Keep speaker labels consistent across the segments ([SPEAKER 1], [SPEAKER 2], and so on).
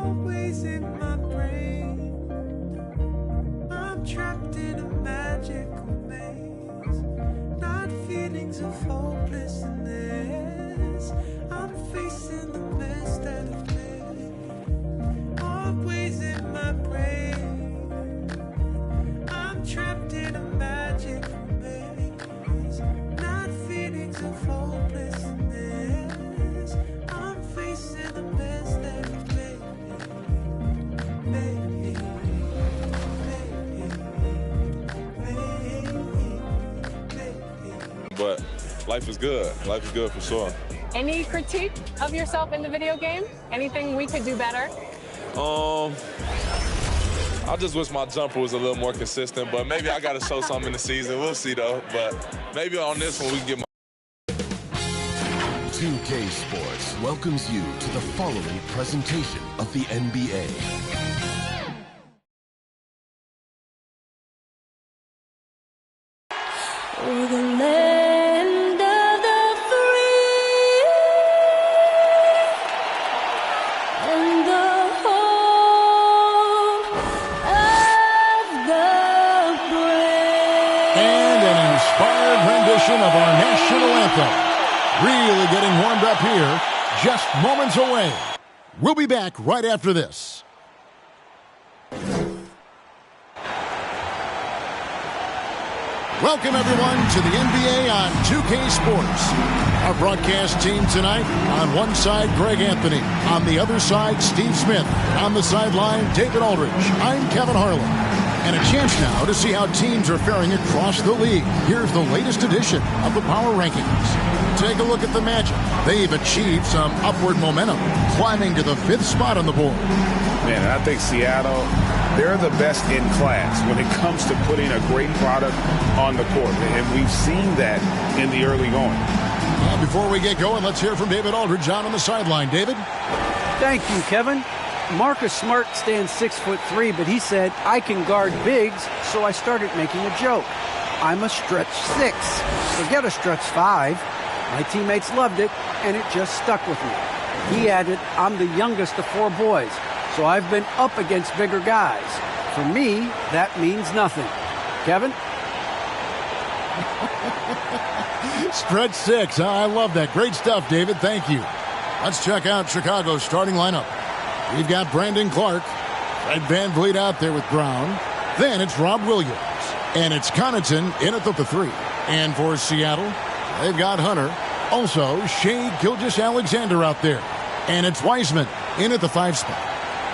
[SPEAKER 1] always in my brain. I'm trapped in a magical maze, not feelings of hopelessness. I'm facing the mess that I've made. Always in my brain. I'm trapped in a magical maze, not feelings of hopelessness. I'm facing the mess that I've made.
[SPEAKER 2] But life is good. Life is good for sure.
[SPEAKER 3] Any critique of yourself in the video game? Anything we could do better?
[SPEAKER 2] I just wish my jumper was a little more consistent, but maybe I got to show something in the season. We'll see, though. But maybe on this one we can get my...
[SPEAKER 4] 2K Sports welcomes you to the following presentation of the NBA.
[SPEAKER 5] For the land of the free and the home of the brave.
[SPEAKER 6] And an inspired rendition of our national anthem. Really getting warmed up here, just moments away. We'll be back right after this. Welcome, everyone, to the NBA on 2K Sports. Our broadcast team tonight, on one side, Greg Anthony. On the other side, Steve Smith. On the sideline, David Aldridge. I'm Kevin Harlan. And a chance now to see how teams are faring across the league. Here's the latest edition of the Power Rankings. Take a look at the Magic. They've achieved some upward momentum, climbing to the 5th spot on the board.
[SPEAKER 7] Man, and I think Seattle, they're the best in class when it comes to putting a great product on the court. And we've seen that in the early going.
[SPEAKER 6] Well, before we get going, let's hear from David Aldridge on the sideline. David?
[SPEAKER 8] Thank you, Kevin. Marcus Smart stands 6'3", but he said, I can guard bigs, so I started making a joke. I'm a stretch 6. Forget a stretch 5. My teammates loved it, and it just stuck with me. He added, I'm the youngest of 4 boys, so I've been up against bigger guys. For me, that means nothing. Kevin?
[SPEAKER 6] Stretch 6. I love that. Great stuff, David. Thank you. Let's check out Chicago's starting lineup. We've got Brandon Clark, Fred VanVleet out there with Brown. Then it's Rob Williams. And it's Connaughton in at the 3. And for Seattle, they've got Hunter. Also, Shea Gilgeous-Alexander out there. And it's Wiseman in at the 5 spot.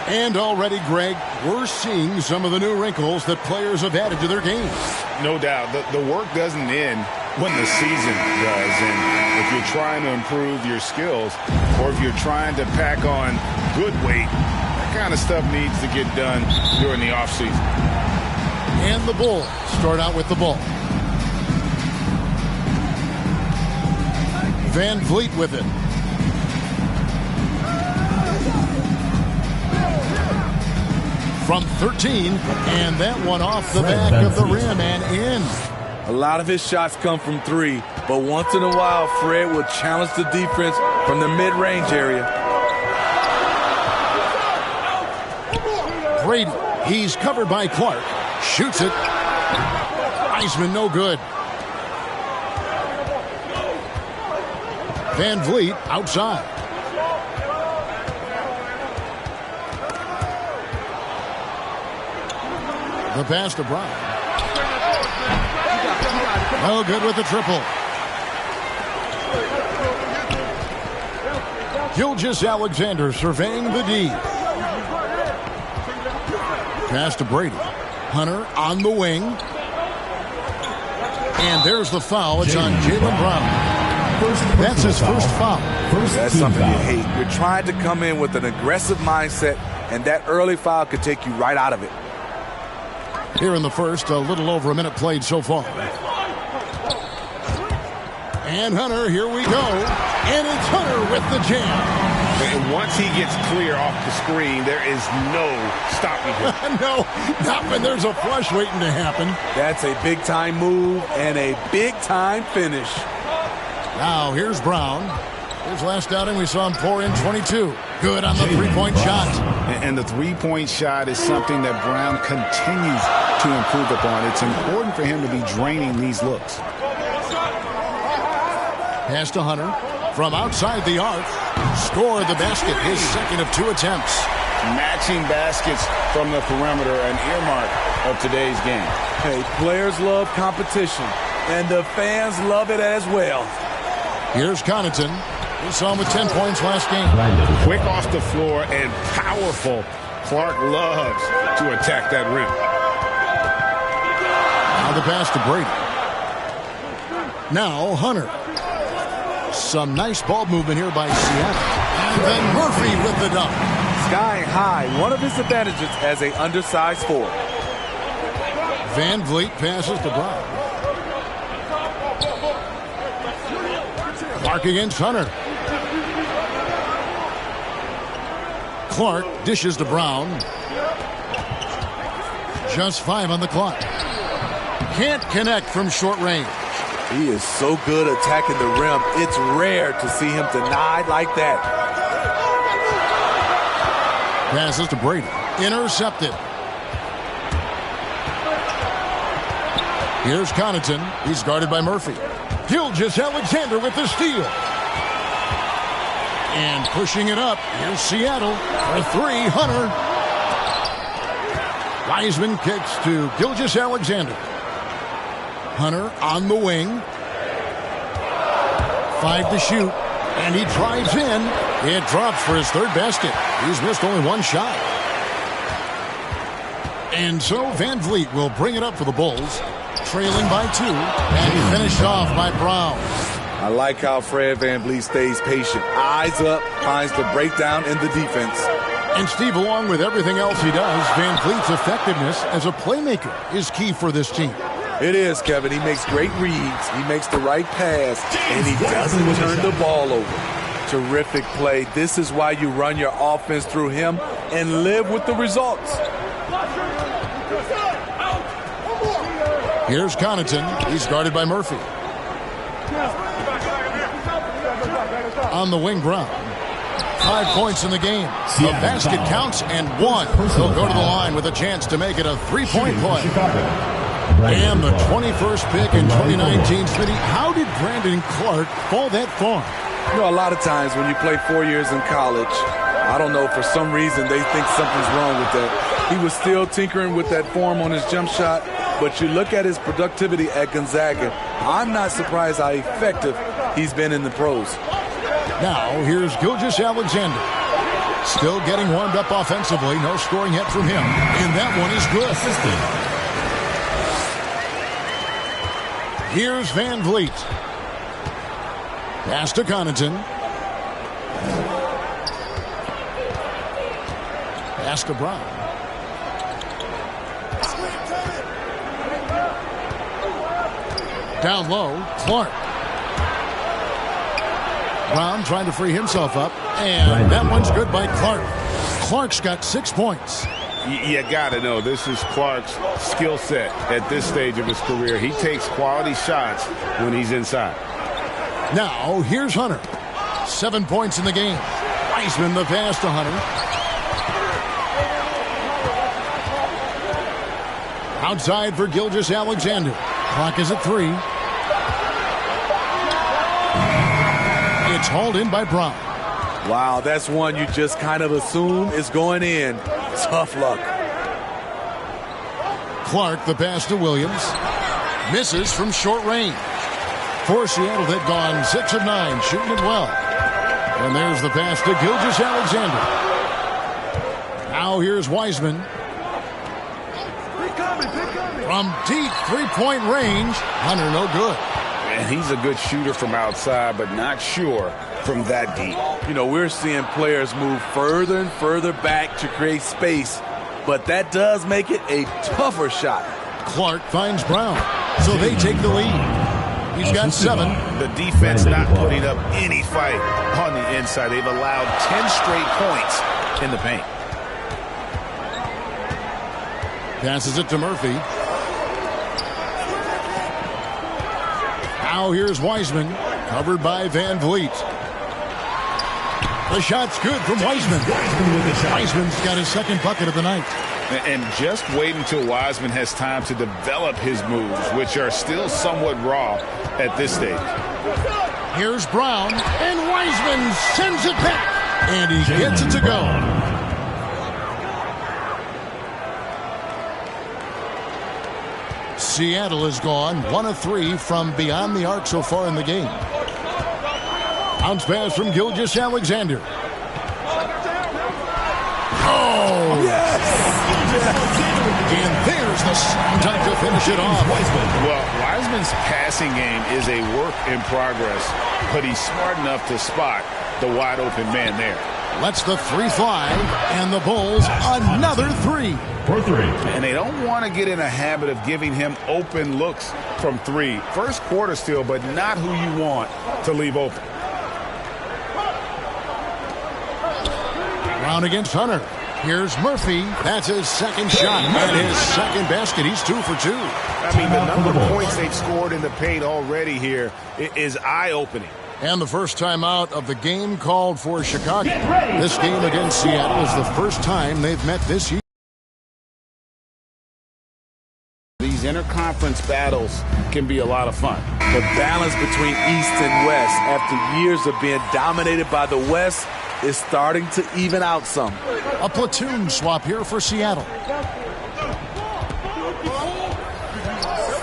[SPEAKER 6] And already, Greg, we're seeing some of the new wrinkles that players have added to their games.
[SPEAKER 7] No doubt. The work doesn't end when the season does. And if you're trying to improve your skills or if you're trying to pack on good weight, that kind of stuff needs to get done during the offseason.
[SPEAKER 6] And the Bulls start out with the ball. VanVleet with it. From 13, and that one off the back of the rim and in.
[SPEAKER 9] A lot of his shots come from 3, but once in a while, Fred will challenge the defense from the mid-range area.
[SPEAKER 6] Brady, he's covered by Clark. Shoots it. Wiseman, no good. VanVleet outside. The pass to Brown. No good with the triple. Gilgeous-Alexander surveying the D. Pass to Brady. Hunter on the wing. And there's the foul. It's on Jaylen Brown. That's his first foul.
[SPEAKER 9] That's something you hate. You're trying to come in with an aggressive mindset, and that early foul could take you right out of it.
[SPEAKER 6] Here in the first, a little over a minute played so far. And Hunter, here we go. And it's Hunter with the jam.
[SPEAKER 7] And once he gets clear off the screen, there is no stopping him.
[SPEAKER 6] No, not when there's a flush waiting to happen.
[SPEAKER 9] That's a big-time move and a big-time finish.
[SPEAKER 6] Now, here's Brown. His last outing, we saw him pour in 22. Good on the three-point shot.
[SPEAKER 7] And the three-point shot is something that Brown continues to improve upon. It's important for him to be draining these looks.
[SPEAKER 6] Pass to Hunter. From outside the arc. Scored the basket. His second of 2 attempts.
[SPEAKER 7] Matching baskets from the perimeter, an earmark of today's game.
[SPEAKER 9] Hey, players love competition, and the fans love it as well.
[SPEAKER 6] Here's Connaughton. We saw him with 10 points last game.
[SPEAKER 7] Quick off the floor and powerful. Clark loves to attack that rim.
[SPEAKER 6] Now the pass to Brady. Now Hunter. Some nice ball movement here by Seattle. And then Murphy with the dunk.
[SPEAKER 9] Skying high, one of his advantages as an undersized forward.
[SPEAKER 6] Van Vliet passes to Brown. Clark against Hunter. Clark dishes to Brown. Just 5 on the clock. Can't connect from short range.
[SPEAKER 9] He is so good attacking the rim. It's rare to see him denied like that.
[SPEAKER 6] Passes to Brady. Intercepted. Here's Connaughton. He's guarded by Murphy. Gilgeous-Alexander with the steal. And pushing it up. Here's Seattle for 3. Hunter. Wiseman kicks to Gilgeous-Alexander. Hunter on the wing. 5 to shoot. And he drives in. It drops for his 3rd basket. He's missed only 1 shot. And so Van Vliet will bring it up for the Bulls. Trailing by 2. And he finished off by Brown.
[SPEAKER 9] I like how Fred Van Vliet stays patient. Eyes up, finds the breakdown in the defense.
[SPEAKER 6] And Steve, along with everything else he does, Van Vliet's effectiveness as a playmaker is key for this team.
[SPEAKER 9] It is, Kevin. He makes great reads. He makes the right pass, and he doesn't turn the ball over. Terrific play. This is why you run your offense through him and live with the results.
[SPEAKER 6] Here's Connaughton. He's guarded by Murphy. On the wing, Brown. 5 points in the game. The basket counts and 1. He'll go to the line with a chance to make it a 3-point play. And the 21st pick in 2019. Smitty, how did Brandon Clark fall that far?
[SPEAKER 9] You know, a lot of times when you play 4 years in college, I don't know, for some reason they think something's wrong with that. He was still tinkering with that form on his jump shot, but you look at his productivity at Gonzaga, I'm not surprised how effective he's been in the pros.
[SPEAKER 6] Now, here's Gilgeous-Alexander. Still getting warmed up offensively. No scoring yet from him. And that one is good. Here's Van Vliet. Pass to Connaughton. Pass to Brown. Down low, Clark. Brown trying to free himself up. And that one's good by Clark. Clark's got 6 points.
[SPEAKER 7] You got to know, this is Clark's skill set at this stage of his career. He takes quality shots when he's inside.
[SPEAKER 6] Now, here's Hunter. 7 points in the game. Wiseman the pass to Hunter. Outside for Gilgeous-Alexander. Clock is at 3. It's hauled in by Brown.
[SPEAKER 9] Wow, that's one you just kind of assume is going in. Tough luck.
[SPEAKER 6] Clark the pass to Williams. Misses from short range. For Seattle, they've gone 6 of 9, shooting it well. And there's the pass to Gilgeous-Alexander. Now here's Wiseman. From deep 3-point range, Hunter no good.
[SPEAKER 7] And he's a good shooter from outside, but not sure from that deep.
[SPEAKER 9] You know, we're seeing players move further and further back to create space, but that does make it a tougher shot.
[SPEAKER 6] Clark finds Brown, so they take the lead. He's got 7.
[SPEAKER 7] The defense not putting up any fight on the inside. They've allowed 10 straight points in the paint.
[SPEAKER 6] Passes it to Murphy. Now here's Wiseman, covered by Van Vliet. The shot's good from Wiseman. Wiseman's got his second bucket of the night.
[SPEAKER 7] And just wait until Wiseman has time to develop his moves, which are still somewhat raw at this stage.
[SPEAKER 6] Here's Brown, and Wiseman sends it back, and he gets it to go. Seattle has gone 1 of 3 from beyond the arc so far in the game. Bounce pass from Gilgeous-Alexander. Oh!
[SPEAKER 7] Yes!
[SPEAKER 6] And there's the time to finish it off.
[SPEAKER 7] Well, Wiseman's passing game is a work in progress, but he's smart enough to spot the wide open man there.
[SPEAKER 6] Lets the 3 fly, and the Bulls another 3.
[SPEAKER 7] For 3. And they don't want to get in a habit of giving him open looks from 3. First quarter still, but not who you want to leave open.
[SPEAKER 6] Brown against Hunter. Here's Murphy. That's his second shot and his second basket. He's 2 for 2.
[SPEAKER 7] I mean, the number of points they've scored in the paint already here is eye-opening.
[SPEAKER 6] And the first time out of the game called for Chicago. This game against Seattle is the first time they've met this year.
[SPEAKER 7] These interconference battles can be a lot of fun.
[SPEAKER 9] The balance between East and West after years of being dominated by the West is starting to even out some.
[SPEAKER 6] A platoon swap here for Seattle.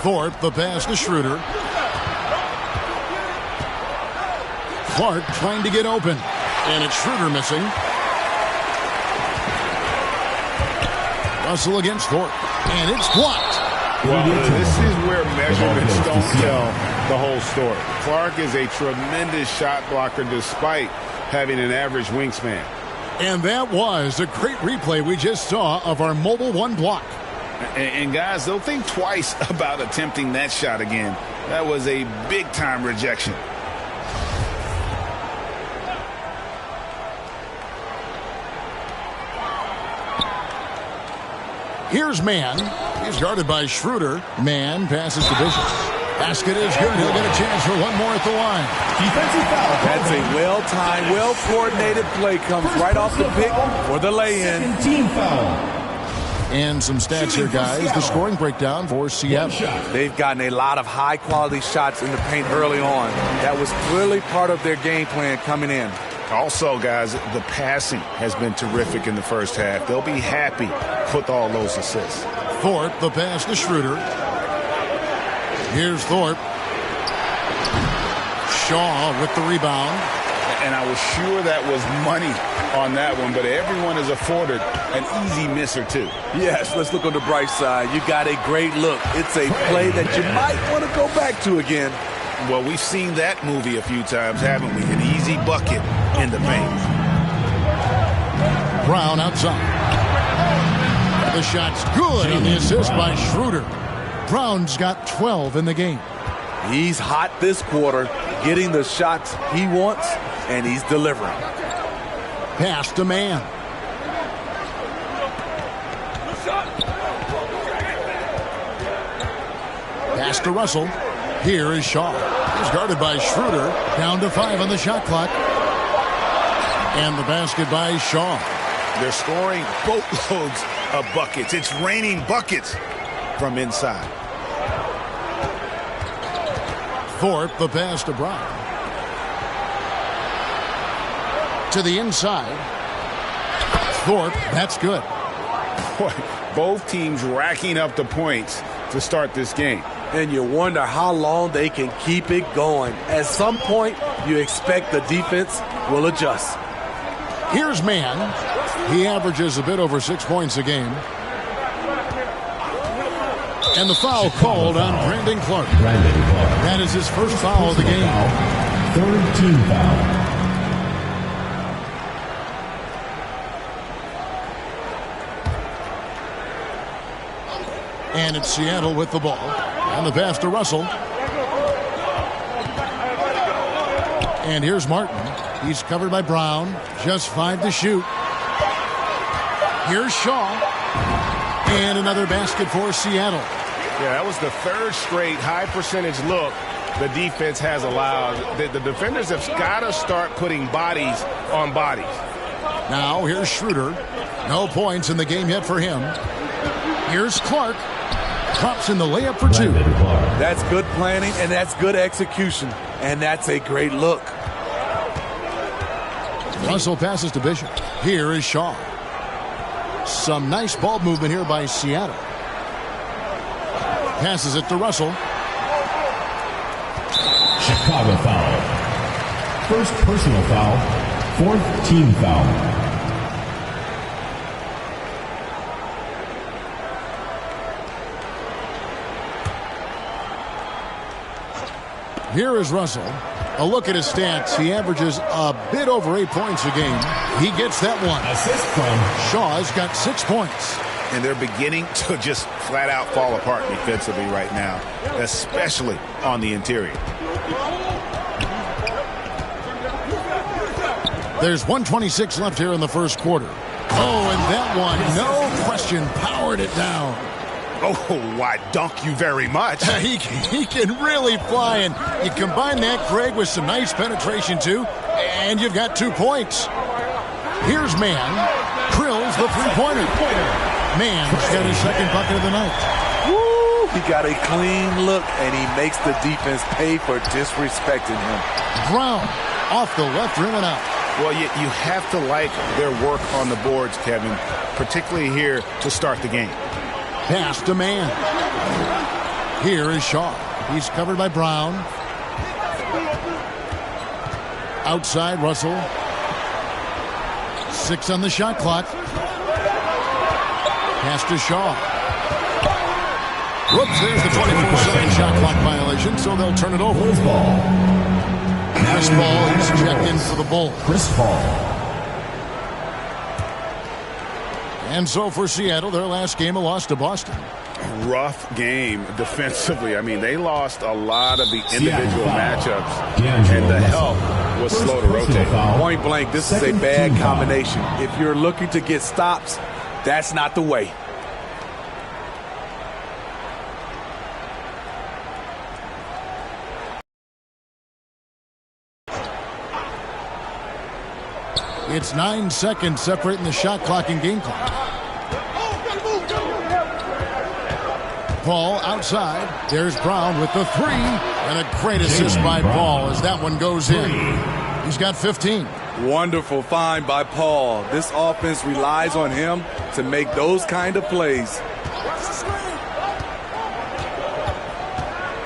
[SPEAKER 6] Thorpe, the pass to Schroeder. Clark trying to get open. And it's Schroeder missing. Russell against Thorpe. And it's blocked.
[SPEAKER 7] Well, this is where measurements don't tell the whole story. Clark is a tremendous shot blocker despite having an average wingspan.
[SPEAKER 6] And that was a great replay we just saw of our Mobile One block.
[SPEAKER 7] And guys, they'll think twice about attempting that shot again. That was a big-time rejection.
[SPEAKER 6] Here's Mann. He's guarded by Schroeder. Mann passes to Bishop. Basket is good. He'll get a chance for one more at the line.
[SPEAKER 9] Defensive foul. That's a well-timed, well-coordinated play. Comes right off the pick for the lay-in.
[SPEAKER 10] Team foul.
[SPEAKER 6] And some stats here, guys. The scoring breakdown for Seattle.
[SPEAKER 9] They've gotten a lot of high-quality shots in the paint early on. That was clearly part of their game plan coming in.
[SPEAKER 7] Also, guys, the passing has been terrific in the first half. They'll be happy with all those assists.
[SPEAKER 6] Thorpe, the pass to Schroeder. Here's Thorpe. Shaw with the rebound.
[SPEAKER 7] And I was sure that was money on that one, but everyone is afforded an easy miss or two.
[SPEAKER 9] Yes, let's look on the bright side. You got a great look. It's a play that you might want to go back to again.
[SPEAKER 7] Well, we've seen that movie a few times, haven't we? An easy bucket in the paint.
[SPEAKER 6] Brown outside. The shot's good on the assist by Schroeder. Brown's got 12 in the game.
[SPEAKER 9] He's hot this quarter, getting the shots he wants, and he's delivering.
[SPEAKER 6] Pass to Mann. Pass to Russell. Here is Shaw. He's guarded by Schroeder. Down to 5 on the shot clock. And the basket by Shaw.
[SPEAKER 7] They're scoring boatloads of buckets. It's raining buckets from inside.
[SPEAKER 6] Thorpe, the pass to Brown. To the inside. Thorpe, that's good.
[SPEAKER 7] Boy, both teams racking up the points to start this game.
[SPEAKER 9] And you wonder how long they can keep it going. At some point, you expect the defense will adjust.
[SPEAKER 6] Here's Mann. He averages a bit over 6 points a game. And the foul called on Brandon Clark. That is his first foul of the game.
[SPEAKER 10] Third team foul.
[SPEAKER 6] And it's Seattle with the ball. And the pass to Russell. And here's Martin. He's covered by Brown. Just 5 to shoot. Here's Shaw. And another basket for Seattle.
[SPEAKER 7] Yeah, that was the third straight high percentage look the defense has allowed. The defenders have got to start putting bodies on bodies.
[SPEAKER 6] Now here's Schroeder. No points in the game yet for him. Here's Clark. Drops in the layup for two.
[SPEAKER 9] That's good planning, and that's good execution. And that's a great look.
[SPEAKER 6] Russell passes to Bishop. Here is Shaw. Some nice ball movement here by Seattle. Passes it to Russell.
[SPEAKER 10] Chicago foul. First personal foul. Fourth team foul.
[SPEAKER 6] Here is Russell. A look at his stats. He averages a bit over 8 points a game. He gets that one.
[SPEAKER 10] Assist from
[SPEAKER 6] Shaw's got 6 points.
[SPEAKER 7] And they're beginning to just flat out fall apart defensively right now, especially on the interior.
[SPEAKER 6] There's 1:26 left here in the first quarter. Oh, and that one, no question, powered it down.
[SPEAKER 7] Oh, why, dunk you very much.
[SPEAKER 6] He can really fly, and you combine that, Greg, with some nice penetration, too, and you've got 2 points. Here's Mann. Drills the three-pointer. Mann's got his second bucket of the night.
[SPEAKER 9] Woo! He got a clean look, and he makes the defense pay for disrespecting him.
[SPEAKER 6] Brown off the left rim and out.
[SPEAKER 7] Well, you have to like their work on the boards, Kevin, particularly here to start the game.
[SPEAKER 6] Pass to Mann. Here is Shaw. He's covered by Brown. Outside, Russell. 6 on the shot clock. Pass to Shaw. Whoops, there's the 24-second shot clock violation, so they'll turn it over.
[SPEAKER 10] Chris Paul.
[SPEAKER 6] Chris Paul, he's checked in for the Bulls.
[SPEAKER 10] Chris Paul.
[SPEAKER 6] And so for Seattle, their last game, a loss to Boston.
[SPEAKER 7] Rough game defensively. I mean, they lost a lot of the individual matchups, and the help was slow to rotate.
[SPEAKER 9] Point blank, this is a bad combination. If you're looking to get stops, that's not the way.
[SPEAKER 6] It's 9 seconds separating the shot clock and game clock. Paul outside. There's Brown with the 3. And a great assist by Paul as that one goes in. He's got 15.
[SPEAKER 9] Wonderful find by Paul. This offense relies on him to make those kind of plays.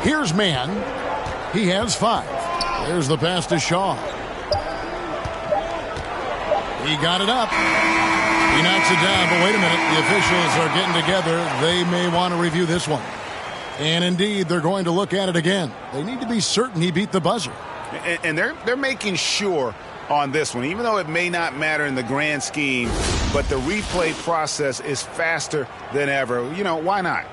[SPEAKER 6] Here's Mann. He has 5. There's the pass to Shaw. He got it up. He knocks it down, but wait a minute. The officials are getting together. They may want to review this one. And indeed, they're going to look at it again. They need to be certain he beat the buzzer.
[SPEAKER 7] And they're making sure on this one, even though it may not matter in the grand scheme, but the replay process is faster than ever. You know, why not?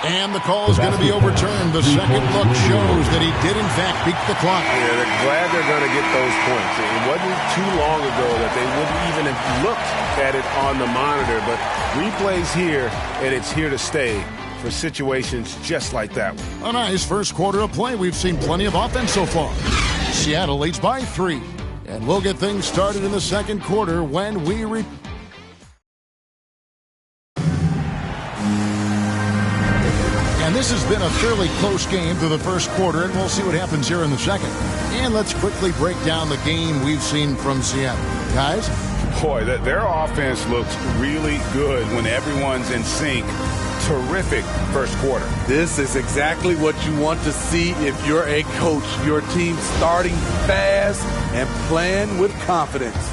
[SPEAKER 6] And the call is going to be overturned. The second look shows that he did, in fact, beat the clock.
[SPEAKER 11] Yeah, they're glad they're going to get those points. It wasn't too long ago that they wouldn't even have looked at it on the monitor. But replays here, and it's here to stay for situations just like that one.
[SPEAKER 6] A nice first quarter of play. We've seen plenty of offense so far. Seattle leads by 3. And we'll get things started in the second quarter when we And this has been a fairly close game through the first quarter, and we'll see what happens here in the second. And let's quickly break down the game we've seen from Seattle. Guys?
[SPEAKER 7] Boy, their offense looks really good when everyone's in sync. Terrific first quarter.
[SPEAKER 9] This is exactly what you want to see if you're a coach. Your team starting fast and playing with confidence.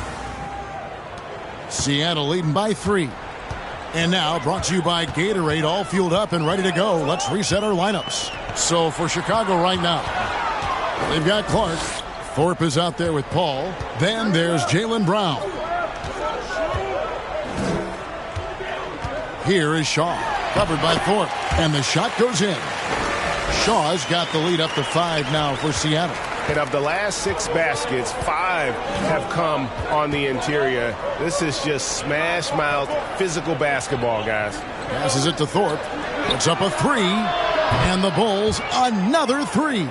[SPEAKER 6] Seattle leading by 3. And now, brought to you by Gatorade, all fueled up and ready to go. Let's reset our lineups. So for Chicago right now, they've got Clark, Thorpe is out there with Paul. Then there's Jaylen Brown. Here is Shaw, covered by Thorpe, and the shot goes in. Shaw's got the lead up to 5 now for Seattle.
[SPEAKER 11] And of the last 6 baskets, 5 have come on the interior. This is just smash-mouth, physical basketball, guys.
[SPEAKER 6] Passes it to Thorpe. Puts up a 3. And the Bulls, another 3.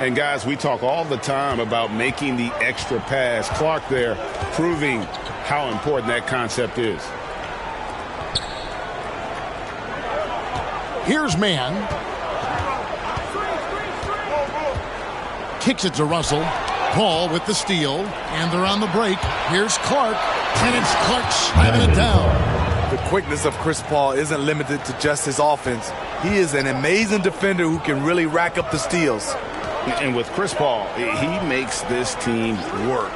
[SPEAKER 7] And, guys, we talk all the time about making the extra pass. Clark there proving how important that concept is.
[SPEAKER 6] Here's Mann. Kicks it to Russell. Paul with the steal. And they're on the break. Here's Clark. And it's Clark slamming it down.
[SPEAKER 9] The quickness of Chris Paul isn't limited to just his offense. He is an amazing defender who can really rack up the steals.
[SPEAKER 7] And with Chris Paul, he makes this team work.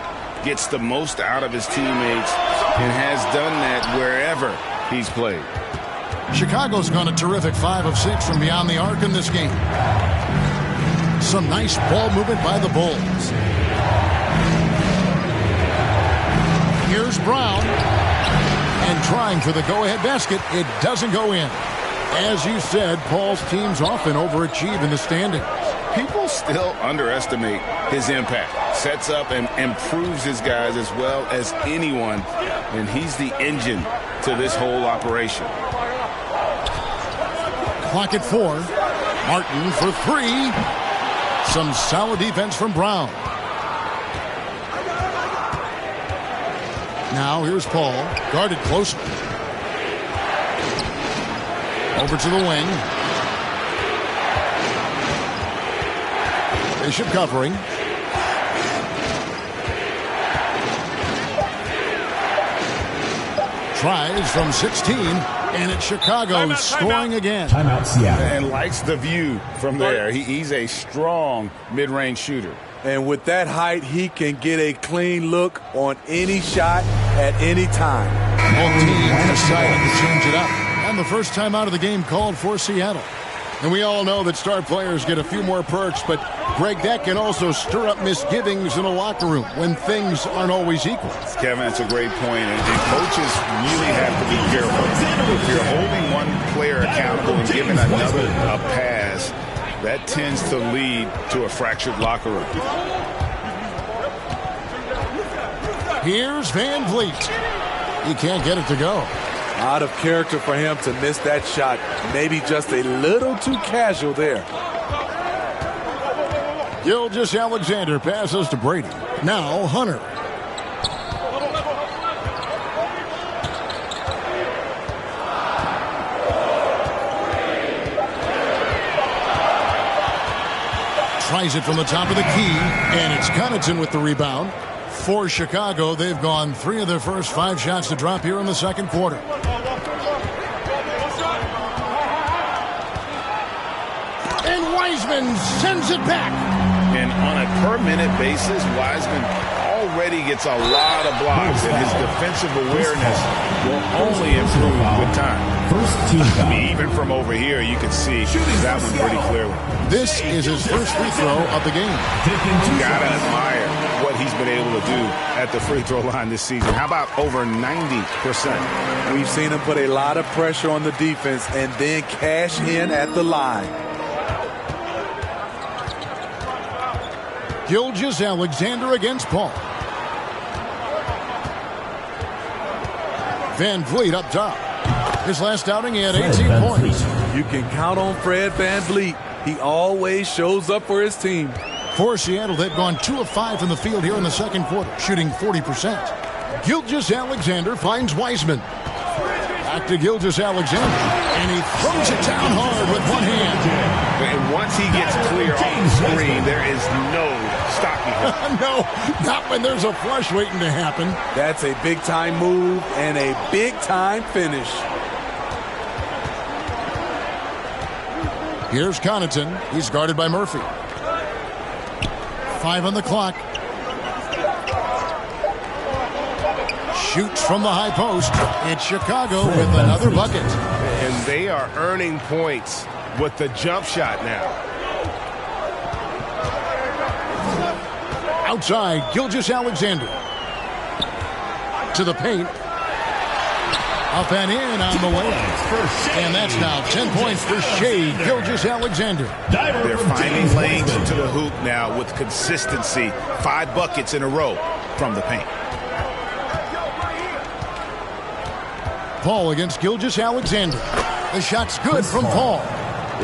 [SPEAKER 7] Gets the most out of his teammates and has done that wherever he's played.
[SPEAKER 6] Chicago's gone a terrific 5 of 6 from beyond the arc in this game. Some nice ball movement by the Bulls. Here's Brown. And trying for the go-ahead basket. It doesn't go in. As you said, Paul's teams often overachieve in the standings.
[SPEAKER 7] People still underestimate his impact. Sets up and improves his guys as well as anyone. And he's the engine to this whole operation.
[SPEAKER 6] Clock at 4. Martin for 3. Some solid defense from Brown. Now here's Paul, guarded closely. Over to the wing. Bishop covering. Tries from 16. And it's Chicago scoring again.
[SPEAKER 10] Timeout, Seattle.
[SPEAKER 7] And likes the view from there. He's a strong mid-range shooter.
[SPEAKER 9] And with that height, he can get a clean look on any shot at any time.
[SPEAKER 6] Both teams decided to change it up. And the first time out of the game called for Seattle. And we all know that star players get a few more perks, but Greg, that can also stir up misgivings in a locker room when things aren't always equal.
[SPEAKER 7] Kevin, it's a great point, and coaches really have to be careful. If you're holding one player accountable and giving another a pass, that tends to lead to a fractured locker room.
[SPEAKER 6] Here's Van Vliet. He can't get it to go.
[SPEAKER 9] Out of character for him to miss that shot. Maybe just a little too casual there.
[SPEAKER 6] Gilgeous-Alexander passes to Brady. Now Hunter. Tries it from the top of the key, and it's Connaughton with the rebound. For Chicago, they've gone 3 of their first 5 shots to drop here in the second quarter. And Wiseman sends it back.
[SPEAKER 7] And on a per-minute basis, Wiseman already gets a lot of blocks, and his defensive awareness will only improve with time.
[SPEAKER 10] First team foul.
[SPEAKER 7] I mean, even from over here, you can see that one pretty clearly.
[SPEAKER 6] This is his first free throw of the game.
[SPEAKER 7] You gotta admire what he's been able to do at the free throw line this season. How about over 90%?
[SPEAKER 9] We've seen him put a lot of pressure on the defense and then cash in at the line.
[SPEAKER 6] Gilgeous-Alexander against Paul. Van Vliet up top. His last outing, he had 18 points.
[SPEAKER 9] You can count on Fred Van Vliet. He always shows up for his team.
[SPEAKER 6] For Seattle, they've gone 2 of 5 from the field here in the second quarter, shooting 40%. Gilgeous-Alexander finds Wiseman. Back to Gilgeous-Alexander, and he throws it down hard with one hand.
[SPEAKER 7] And once he gets clear on the screen, there is no stopping him.
[SPEAKER 6] No, not when there's a flush waiting to happen.
[SPEAKER 9] That's a big-time move and a big-time finish.
[SPEAKER 6] Here's Connaughton. He's guarded by Murphy. 5 on the clock. Shoots from the high post. It's Chicago with another bucket.
[SPEAKER 11] And they are earning points with the jump shot now.
[SPEAKER 6] Outside, Gilgeous-Alexander. To the paint. Up and in on the way. And that's now 10 points for Shea Gilgeous-Alexander.
[SPEAKER 7] They're finding lanes to the hoop now with consistency. 5 buckets in a row from the paint.
[SPEAKER 6] Paul against Gilgeous-Alexander. The shot's good from Paul.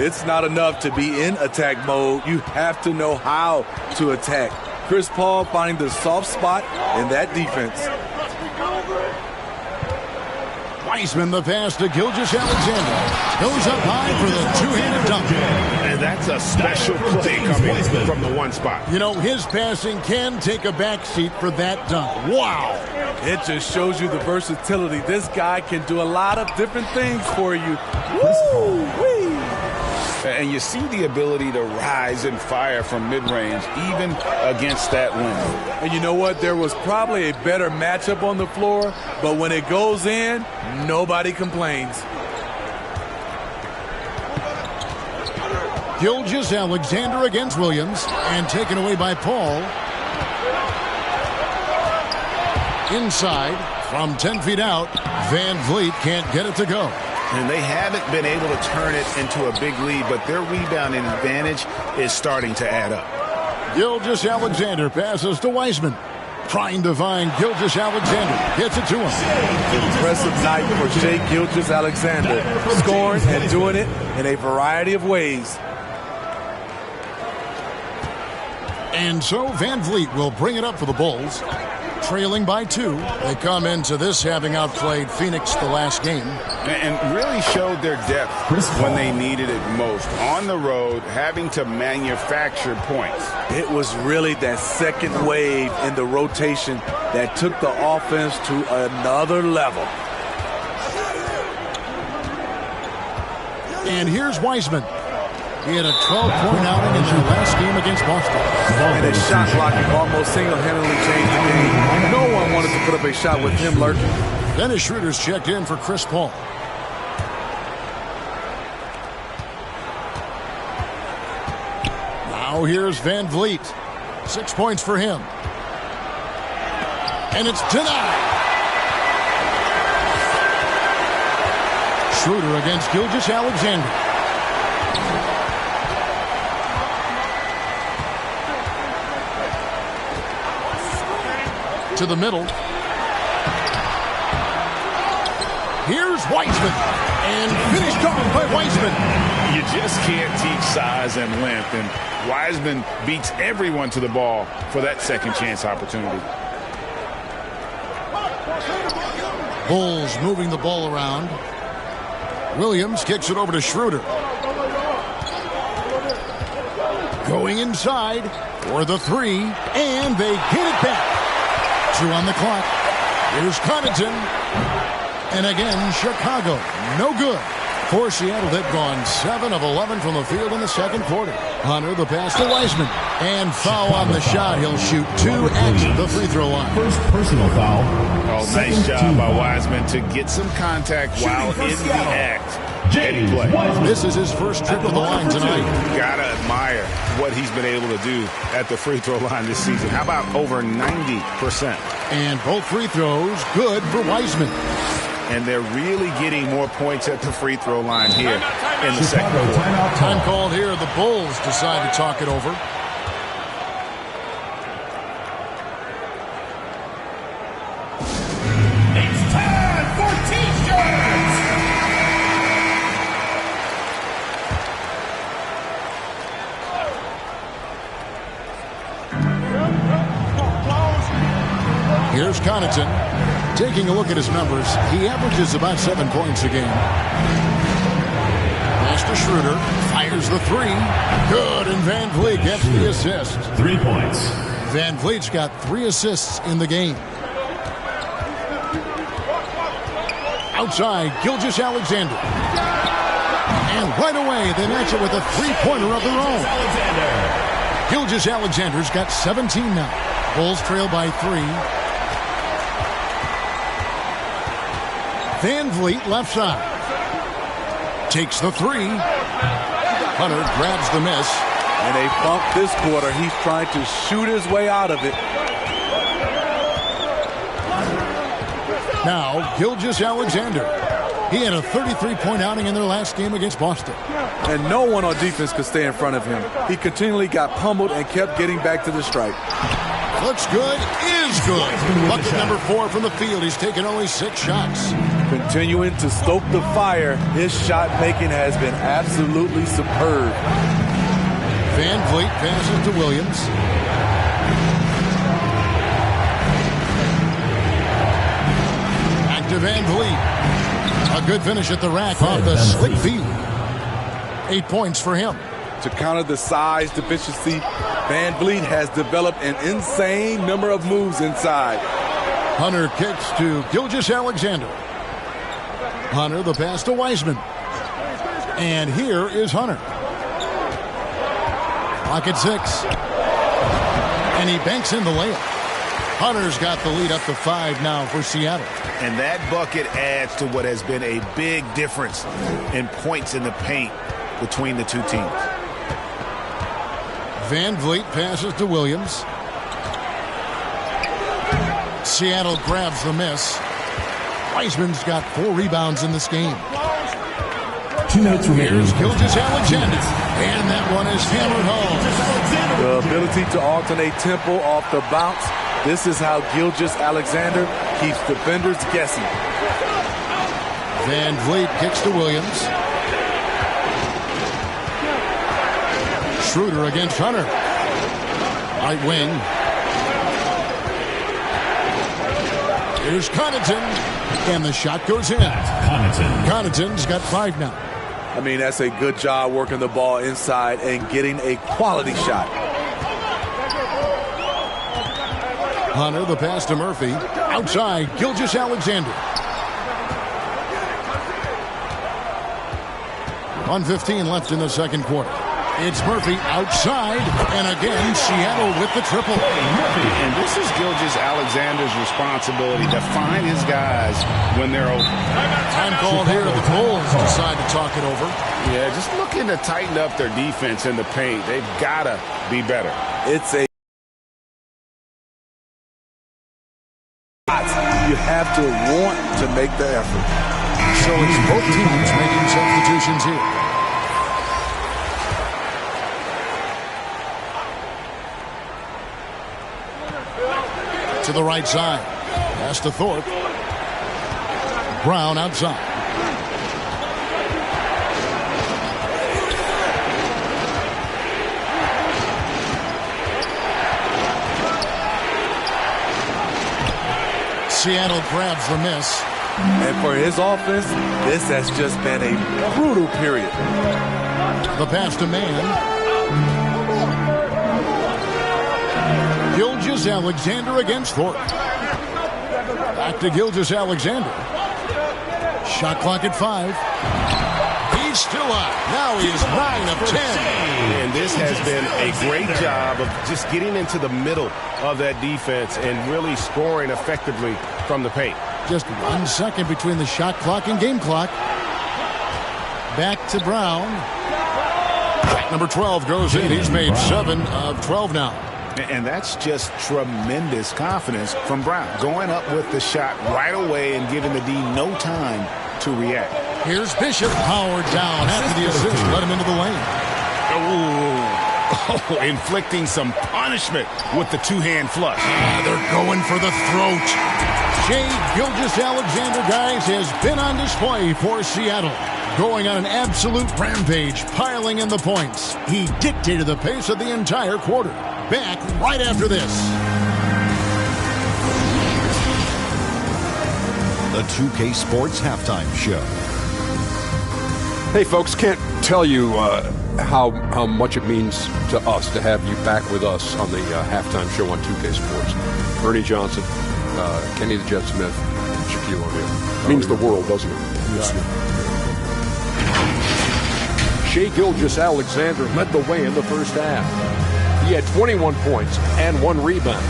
[SPEAKER 9] It's not enough to be in attack mode. You have to know how to attack. Chris Paul finding the soft spot in that defense.
[SPEAKER 6] Wiseman the pass to Gilgeous-Alexander. Goes up high for the two-handed dunk.
[SPEAKER 7] And that's a special play coming from the one spot.
[SPEAKER 6] You know, his passing can take a backseat for that dunk. Wow.
[SPEAKER 9] It just shows you the versatility. This guy can do a lot of different things for you. Woo-wee.
[SPEAKER 7] And you see the ability to rise and fire from mid-range, even against that wind.
[SPEAKER 9] And you know what? There was probably a better matchup on the floor, but when it goes in, nobody complains.
[SPEAKER 6] Gilgeous-Alexander against Williams, and taken away by Paul. Inside, from 10 feet out, Van Vliet can't get it to go.
[SPEAKER 7] And they haven't been able to turn it into a big lead, but their rebounding advantage is starting to add up.
[SPEAKER 6] Gilgeous-Alexander passes to Wiseman. Trying to find Gilgeous-Alexander. Gets it to him.
[SPEAKER 9] Impressive night for Shea Gilgeous-Alexander. Scoring and doing it in a variety of ways.
[SPEAKER 6] And so Van Vliet will bring it up for the Bulls. Trailing by 2. They come into this having outplayed Phoenix the last game.
[SPEAKER 7] And really showed their depth when they needed it most. On the road, having to manufacture points.
[SPEAKER 9] It was really that second wave in the rotation that took the offense to another level.
[SPEAKER 6] And here's Wiseman. He had a 12-point outing in their last game against Boston.
[SPEAKER 9] And his shot blocking almost single-handedly changed the game. No one wanted to put up a shot with him lurking.
[SPEAKER 6] Dennis Schroeder's checked in for Chris Paul. Now here's Van Vliet. 6 points for him. And it's denied. Schroeder against Gilgeous-Alexander. To the middle. Here's Wiseman. And finished off by Wiseman.
[SPEAKER 7] You just can't teach size and length. And Wiseman beats everyone to the ball for that second chance opportunity.
[SPEAKER 6] Bulls moving the ball around. Williams kicks it over to Schroeder. Going inside for the 3. And they get it back. 2 on the clock. Here's Connaughton. And again, Chicago. No good. For Seattle, they've gone 7 of 11 from the field in the second quarter. Hunter, the pass to Wiseman. And foul on the shot. He'll shoot 2 at the free throw line.
[SPEAKER 10] First personal foul.
[SPEAKER 7] Oh, nice job by Wiseman to get some contact while in the act. Any play.
[SPEAKER 6] This is his first trip to the line tonight.
[SPEAKER 7] Gotta admire what he's been able to do at the free throw line this season. How about over 90%?
[SPEAKER 6] And both free throws good for Wiseman.
[SPEAKER 7] And they're really getting more points at the free throw line here in the second quarter.
[SPEAKER 6] Time called here. The Bulls decide to talk it over.
[SPEAKER 10] It's time for T-shirts.
[SPEAKER 6] Here's Connaughton. Taking a look at his numbers, he averages about 7 points a game. Pass to Schroeder. Fires the 3. Good, and Van Vliet gets the assist.
[SPEAKER 10] 3 points.
[SPEAKER 6] Van Vliet's got 3 assists in the game. Outside, Gilgeous-Alexander. And right away, they match it with a 3-pointer of their own. Gilgeous-Alexander's got 17 now. Bulls trail by 3. Van Vliet left side. Takes the 3. Hunter grabs the miss.
[SPEAKER 9] And they bumped this quarter. He's trying to shoot his way out of it.
[SPEAKER 6] Now, Gilgeous Alexander. He had a 33-point outing in their last game against Boston.
[SPEAKER 9] And no one on defense could stay in front of him. He continually got pummeled and kept getting back to the stripe.
[SPEAKER 6] Looks good, is good. Bucket number 4 from the field. He's taken only 6 shots.
[SPEAKER 9] Continuing to stoke the fire, his shot making has been absolutely superb.
[SPEAKER 6] Van Vliet passes to Williams. Back to Van Vliet. A good finish at the rack off the slick feed. 8 points for him.
[SPEAKER 9] To counter the size deficiency, Van Vliet has developed an insane number of moves inside.
[SPEAKER 6] Hunter kicks to Gilgeous Alexander. Hunter, the pass to Wiseman. And here is Hunter. Pocket 6. And he banks in the layup. Hunter's got the lead up to 5 now for Seattle.
[SPEAKER 7] And that bucket adds to what has been a big difference in points in the paint between the two teams.
[SPEAKER 6] Van Vliet passes to Williams. Seattle grabs the miss. Wiseman's got 4 rebounds in this game.
[SPEAKER 10] 2 minutes remaining.
[SPEAKER 6] Here's Gilgeous Alexander. And that one is hammered home.
[SPEAKER 9] The ability to alternate tempo off the bounce. This is how Gilgeous Alexander keeps defenders guessing.
[SPEAKER 6] Van Vliet kicks to Williams. Schroeder against Hunter. Right wing. Here's Connaughton. And the shot goes in. Connaughton's got 5 now.
[SPEAKER 9] I mean, that's a good job working the ball inside and getting a quality shot.
[SPEAKER 6] Hunter, the pass to Murphy. Outside, Gilgeous Alexander. 1:15 left in the second quarter. It's Murphy outside, and again, Seattle with the triple.
[SPEAKER 7] And this is Gilgeous Alexander's responsibility to find his guys when they're open.
[SPEAKER 6] Time called here. The Bulls decide to talk it over.
[SPEAKER 7] Yeah, just looking to tighten up their defense in the paint. They've got to be better.
[SPEAKER 9] It's a you have to want to make the effort.
[SPEAKER 6] So it's both teams making substitutions here. To the right side. Pass to Thorpe. Brown outside. Seattle grabs the miss.
[SPEAKER 9] And for his offense, this has just been a brutal period.
[SPEAKER 6] The pass to Mann. Gilgeous Alexander against Thorpe. Back to Gilgeous Alexander. Shot clock at 5. He's still up. Now he is 9 of 10.
[SPEAKER 11] And this has been a great job of just getting into the middle of that defense and really scoring effectively from the paint.
[SPEAKER 6] Just 1 second between the shot clock and game clock. Back to Brown. Number 12 goes in. He's made 7 of 12 now.
[SPEAKER 7] And that's just tremendous confidence from Brown. Going up with the shot right away and giving the D no time to react.
[SPEAKER 6] Here's Bishop powered down after the assist. Let him into the lane.
[SPEAKER 7] Oh, inflicting some punishment with the two-hand flush.
[SPEAKER 6] They're going for the throat. Shai Gilgeous-Alexander, guys, has been on display for Seattle. Going on an absolute rampage, piling in the points. He dictated the pace of the entire quarter. Back right after this.
[SPEAKER 4] The 2K Sports Halftime Show.
[SPEAKER 12] Hey, folks, can't tell you how much it means to us to have you back with us on the halftime show on 2K Sports. Ernie Johnson, Kenny the Jet Smith, Shaquille O'Neal. Means the world, doesn't it?
[SPEAKER 6] Yes,
[SPEAKER 12] Shai Gilgeous-Alexander led the way in the first half. He had 21 points and 1 rebound.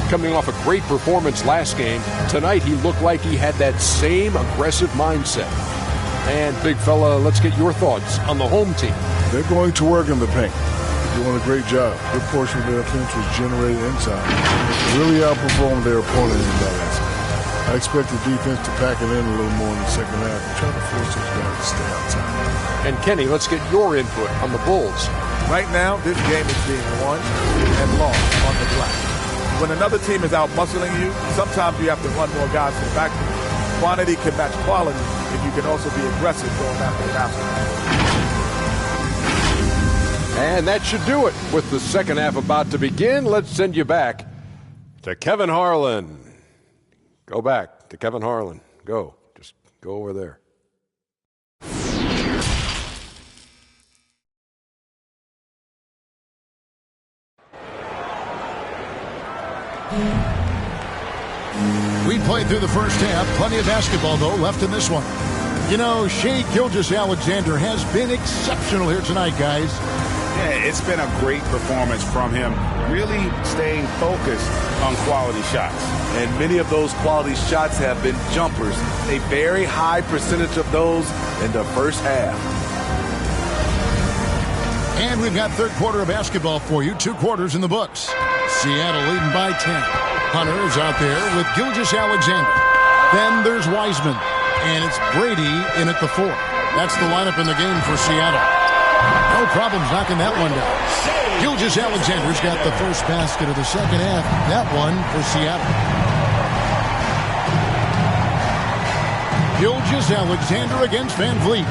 [SPEAKER 12] Coming off a great performance last game, tonight he looked like he had that same aggressive mindset. And, big fella, let's get your thoughts on the home team.
[SPEAKER 13] They're going to work in the paint. doing a great job. Good portion of their offense was generated inside. Really outperformed their opponent in that aspect. I expect the defense to pack it in a little more in the second half and try to force those guys to stay outside.
[SPEAKER 12] And Kenny, let's get your input on the Bulls.
[SPEAKER 14] Right now, this game is being won and lost on the glass. When another team is out muscling you, sometimes you have to run more guys to the backcourt. Quantity can match quality if you can also be aggressive going after the basket.
[SPEAKER 12] And that should do it. With the second half about to begin, let's send you back to Kevin Harlan. Go back to Kevin Harlan. Go. Just go over there.
[SPEAKER 6] We played through the first half. Plenty of basketball, though, left in this one. You know, Shai Gilgeous-Alexander has been exceptional here tonight, guys.
[SPEAKER 7] Yeah, it's been a great performance from him, really staying focused on quality shots.
[SPEAKER 9] And many of those quality shots have been jumpers. A very high percentage of those in the first half.
[SPEAKER 6] And we've got third quarter of basketball for you. 2 quarters in the books. Seattle leading by 10. Hunter is out there with Gilgeous-Alexander. Then there's Wiseman. And it's Brady in at the 4. That's the lineup in the game for Seattle. No problems knocking that one down. Gilgeous-Alexander's got the first basket of the second half. That one for Seattle. Gilgeous-Alexander against Van Vliet.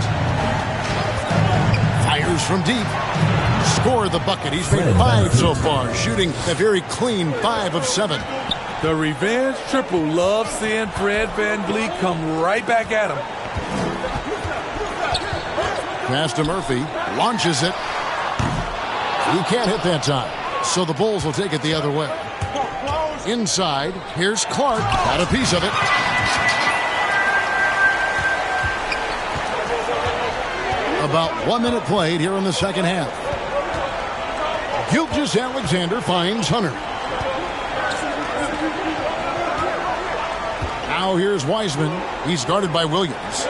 [SPEAKER 6] Fires from deep. Score the bucket. He's made 5 so far, shooting a very clean 5 of 7.
[SPEAKER 9] The revenge triple loves seeing Fred VanVleet come right back at him.
[SPEAKER 6] Pass to Murphy. Launches it. He can't hit that time. So the Bulls will take it the other way. Inside. Here's Clark. Got a piece of it. About 1 minute played here in the second half. Gilgeous-Alexander finds Hunter. Now here's Wiseman. He's guarded by Williams.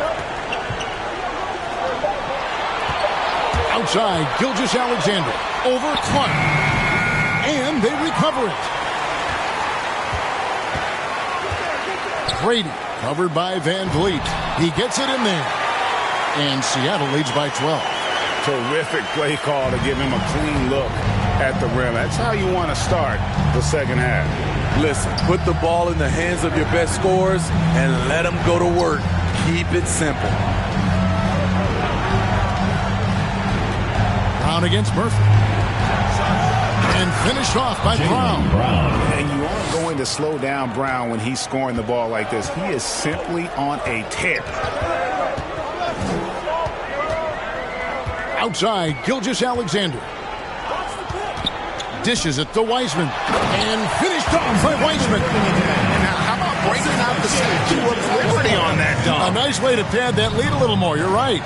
[SPEAKER 6] Outside, Gilgeous-Alexander. Over Clark. And they recover it. Brady, covered by Van Vliet. He gets it in there. And Seattle leads by 12.
[SPEAKER 7] Terrific play call to give him a clean look at the rim. That's how you want to start the second half.
[SPEAKER 9] Listen, put the ball in the hands of your best scorers and let them go to work. Keep it simple.
[SPEAKER 6] Brown against Murphy. And finished off by Brown.
[SPEAKER 7] And you aren't going to slow down Brown when he's scoring the ball like this. He is simply on a tear.
[SPEAKER 6] Outside, Gilgeous-Alexander. Dishes it to Wiseman. And finished off by Wiseman.
[SPEAKER 7] Now, how about breaking out the statue of liberty on that dunk?
[SPEAKER 6] A nice way to pad that lead a little more. You're right.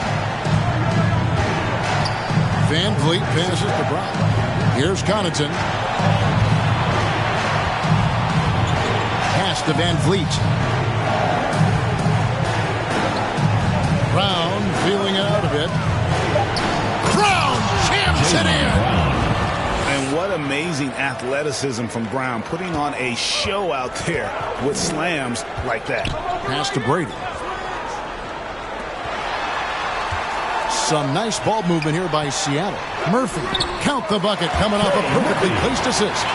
[SPEAKER 6] Van Vliet passes to Brown. Here's Connaughton. Pass to Van Vliet. Brown feeling it out a bit. Brown jams it in.
[SPEAKER 7] And what amazing athleticism from Brown, putting on a show out there with slams like that.
[SPEAKER 6] Pass to Brady. Some nice ball movement here by Seattle. Murphy, count the bucket, coming off a perfectly placed assist.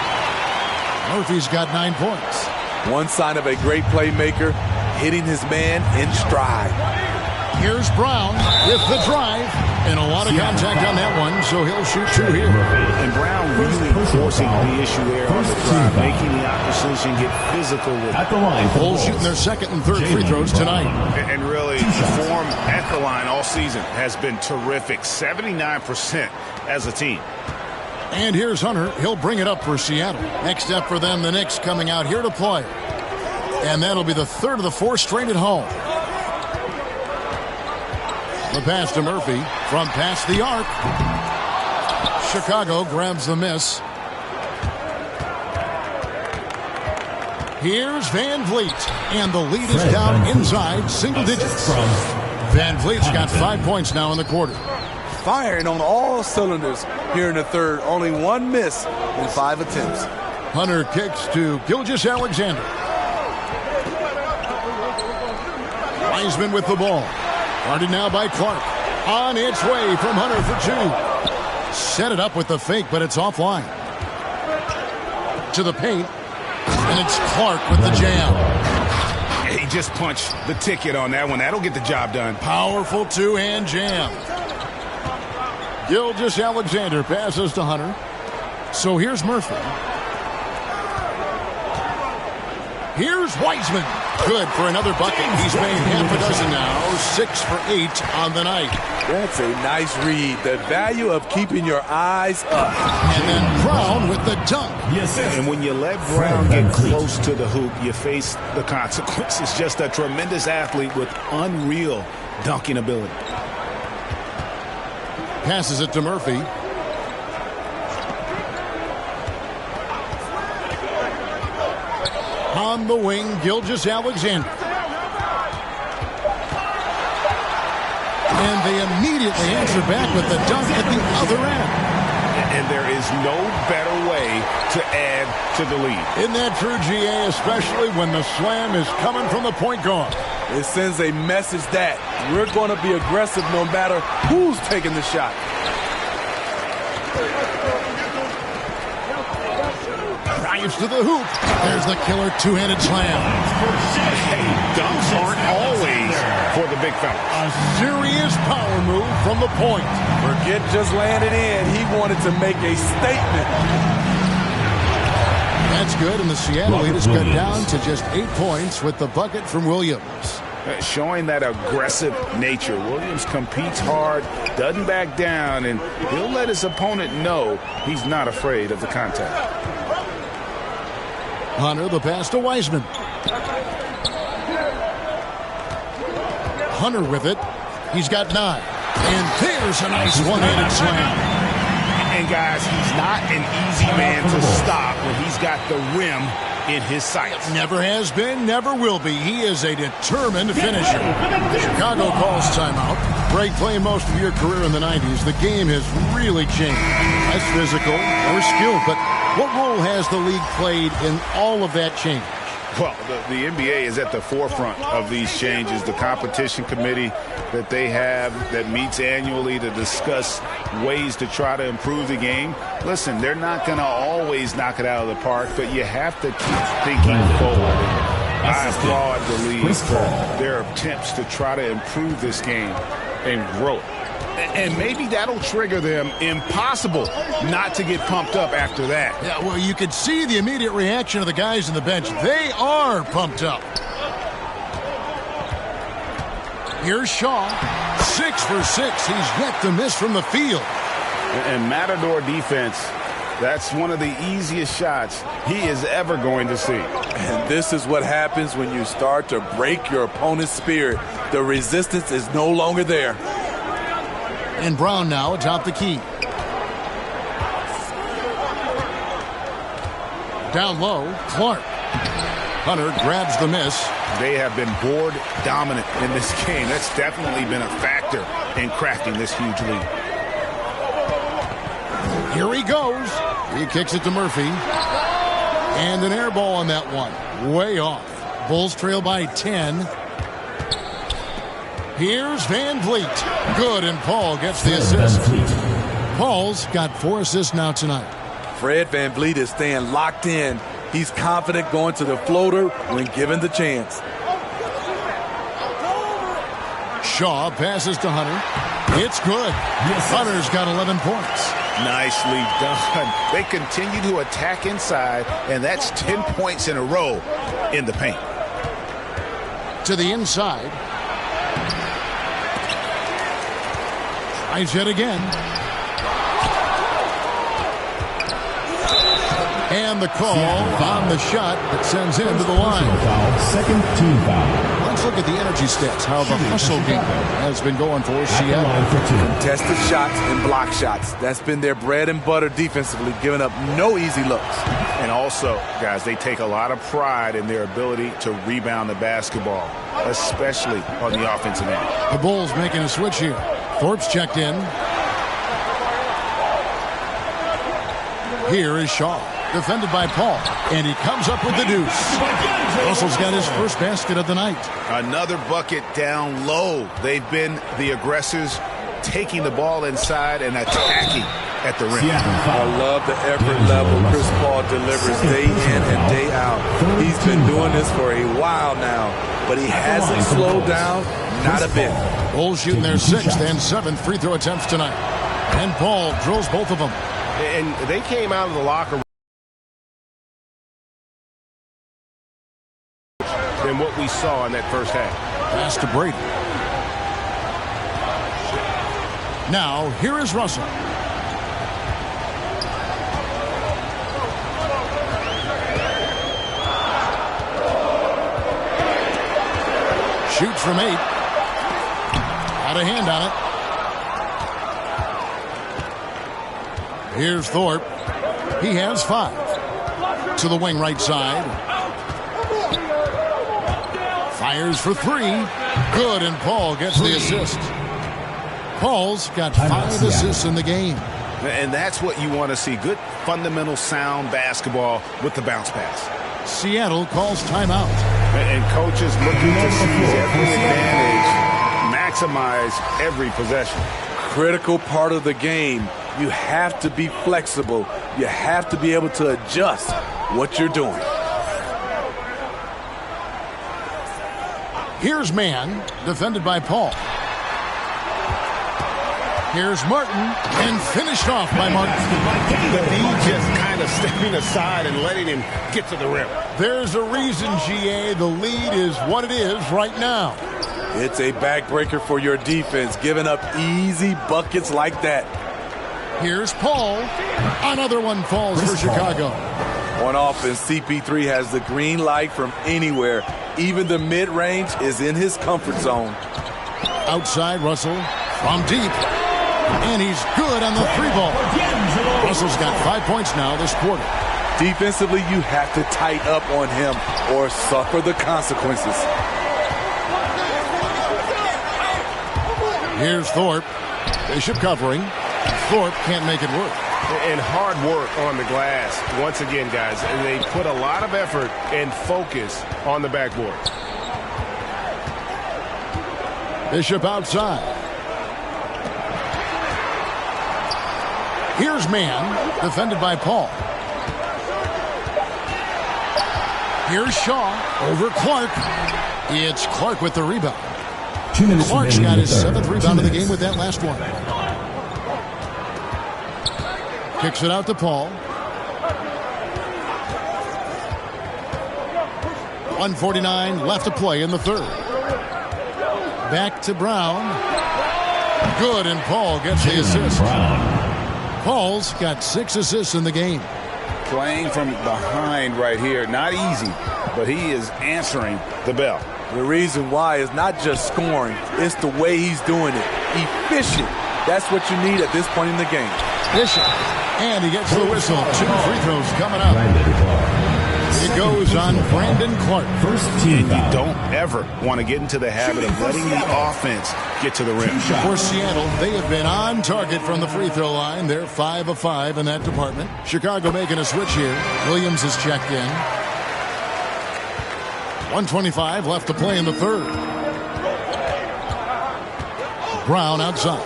[SPEAKER 6] Murphy's got 9 points.
[SPEAKER 9] One sign of a great playmaker, hitting his man in stride.
[SPEAKER 6] Here's Brown with the drive. And a lot of contact on that one, so he'll shoot 2 here.
[SPEAKER 7] And Brown really forcing the issue there on the drive, making the opposition get physical with it.
[SPEAKER 6] Bulls shooting their second and third free throws tonight.
[SPEAKER 7] And really, the form at the line all season has been terrific. 79% as a team.
[SPEAKER 6] And here's Hunter. He'll bring it up for Seattle. Next up for them, the Knicks coming out here to play. And that'll be the third of the 4 straight at home. The pass to Murphy from past the arc. Chicago grabs the miss. Here's Van Vliet. And the lead is down inside single digits. Van Vliet's got 5 points now in the quarter.
[SPEAKER 9] firing on all cylinders here in the third. Only one miss in 5 attempts.
[SPEAKER 6] Hunter kicks to Gilgeous-Alexander. Wiseman with the ball. Guarded now by Clark. On its way from Hunter for 2. Set it up with the fake, but it's offline. To the paint. And it's Clark with the jam.
[SPEAKER 7] He just punched the ticket on that one. That'll get the job done.
[SPEAKER 6] Powerful two-hand jam. Gilgeous-Alexander passes to Hunter. So here's Murphy. Here's Wiseman. Good for another bucket. He's made half a dozen now. 6 for 8 on the night.
[SPEAKER 9] That's a nice read. The value of keeping your eyes up.
[SPEAKER 6] And then Brown with the dunk.
[SPEAKER 7] Yes, and when you let Brown get close to the hoop, you face the consequences. Just a tremendous athlete with unreal dunking ability.
[SPEAKER 6] Passes it to Murphy. On the wing, Gilgeous-Alexander. And they immediately answer back with the dunk at the other end.
[SPEAKER 7] And there is no better way to add to the lead.
[SPEAKER 6] Isn't that true, GA, especially when the slam is coming from the point guard?
[SPEAKER 9] It sends a message that we're going to be aggressive no matter who's taking the shot.
[SPEAKER 6] Drives to the hoop. There's the killer two-handed slam.
[SPEAKER 7] Hey, dunks aren't always for the big fella.
[SPEAKER 6] A serious power move from the point.
[SPEAKER 9] Forget just landed in. He wanted to make a statement.
[SPEAKER 6] That's good, and the Seattle lead is cut down to just 8 points with the bucket from Williams.
[SPEAKER 7] Showing that aggressive nature. Williams competes hard, doesn't back down, and he'll let his opponent know he's not afraid of the contact.
[SPEAKER 6] Hunter, the pass to Wiseman. Hunter with it. He's got 9. And there's a nice one-handed slam.
[SPEAKER 7] And guys, he's not an easy man to stop when he's got the rim in his sights.
[SPEAKER 6] Never has been, never will be. He is a determined finisher. Chicago calls timeout. Greg, playing most of your career in the 90s, the game has really changed. Less physical, more skilled, but what role has the league played in all of that change?
[SPEAKER 7] Well, the NBA is at the forefront of these changes. The competition committee that they have that meets annually to discuss ways to try to improve the game. Listen, they're not going to always knock it out of the park, but you have to keep thinking forward. I applaud the league for their attempts to try to improve this game and grow it. And maybe that'll trigger them. Impossible not to get pumped up after that.
[SPEAKER 6] Yeah, well, you could see the immediate reaction of the guys on the bench. They are pumped up. Here's Shaw. 6 for 6. He's yet to miss from the field.
[SPEAKER 7] And Matador defense, that's one of the easiest shots he is ever going to see.
[SPEAKER 9] And this is what happens when you start to break your opponent's spirit. The resistance is no longer there.
[SPEAKER 6] And Brown now atop the key. Down low, Clark. Hunter grabs the miss.
[SPEAKER 7] They have been board dominant in this game. That's definitely been a factor in crafting this huge lead.
[SPEAKER 6] Here he goes. He kicks it to Murphy. And an air ball on that one. Way off. Bulls trail by 10. Here's Van Vliet. Good, and Paul gets the assist. Paul's got 4 assists now tonight.
[SPEAKER 9] Fred Van Vliet is staying locked in. He's confident going to the floater when given the chance.
[SPEAKER 6] Shaw passes to Hunter. It's good. Hunter's got 11 points.
[SPEAKER 7] Nicely done. They continue to attack inside, and that's 10 points in a row in the paint.
[SPEAKER 6] To the inside. Tries it again. And the call on the shot that sends him to the line.
[SPEAKER 10] Second team foul.
[SPEAKER 6] Let's look at the energy stats, how the hustle game has been going for Seattle.
[SPEAKER 9] Contested shots and block shots. That's been their bread and butter defensively, giving up no easy looks.
[SPEAKER 7] And also, guys, they take a lot of pride in their ability to rebound the basketball, especially on the offensive end.
[SPEAKER 6] The Bulls making a switch here. Thorpe's checked in. Here is Shaw, defended by Paul, and he comes up with the deuce. Russell's got his first basket of the night.
[SPEAKER 7] Another bucket down low. They've been the aggressors, taking the ball inside and attacking at the rim.
[SPEAKER 9] I love the effort level Chris Paul delivers day in and day out. He's been doing this for a while now, but he hasn't slowed down, not a bit.
[SPEAKER 6] Bulls shooting their 6th and 7th free throw attempts tonight. And Paul drills both of them.
[SPEAKER 11] And they came out of the locker room than what we saw in that first half.
[SPEAKER 6] Pass to Brady. Now, here is Russell. Shoots from 8. Got a hand on it. Here's Thorpe. He has 5. To the wing right side. Fires for 3. Good, and Paul gets the assist. Paul's got 5 assists in the game.
[SPEAKER 7] And that's what you want to see. Good, fundamental, sound basketball with the bounce pass.
[SPEAKER 6] Seattle calls timeout.
[SPEAKER 7] And coaches looking to seize every advantage, maximize every possession.
[SPEAKER 9] Critical part of the game. You have to be flexible. You have to be able to adjust what you're doing.
[SPEAKER 6] Here's Mann, defended by Paul. Here's Martin, and finished off by Martin.
[SPEAKER 11] The D just kind of stepping aside and letting him get to the rim.
[SPEAKER 6] There's a reason, GA, the lead is what it is right now.
[SPEAKER 9] It's a backbreaker for your defense, giving up easy buckets like that.
[SPEAKER 6] Here's Paul. Another one falls for Chicago.
[SPEAKER 9] On offense, CP3 has the green light from anywhere. Even the mid-range is in his comfort zone.
[SPEAKER 6] Outside, Russell from deep. And he's good on the 3-ball. Russell's got 5 points now this quarter.
[SPEAKER 9] Defensively, you have to tighten up on him or suffer the consequences.
[SPEAKER 6] Here's Thorpe. Bishop covering. Thorpe can't make it work.
[SPEAKER 11] And hard work on the glass. Once again, guys, and they put a lot of effort and focus on the backboard.
[SPEAKER 6] Bishop outside. Here's Mann, defended by Paul. Here's Shaw over Clark. It's Clark with the rebound. Clark's got his 7th rebound of the game with that last one. Kicks it out to Paul. 1:49 left to play in the 3rd. Back to Brown. Good, and Paul gets the assist. Paul's got 6 assists in the game.
[SPEAKER 7] Playing from behind right here, not easy, but he is answering the bell.
[SPEAKER 9] The reason why is not just scoring, it's the way he's doing it. Efficient. That's what you need at this point in the game.
[SPEAKER 6] Bishop. And he gets the whistle. 2 free throws coming up. It goes on Brandon Clark.
[SPEAKER 10] First team foul.
[SPEAKER 7] You don't ever want to get into the habit of letting the offense get to the rim.
[SPEAKER 6] For Seattle, they have been on target from the free throw line. They're 5 of 5 in that department. Chicago making a switch here. Williams is checked in. 1:25 left to play in the 3rd. Brown outside.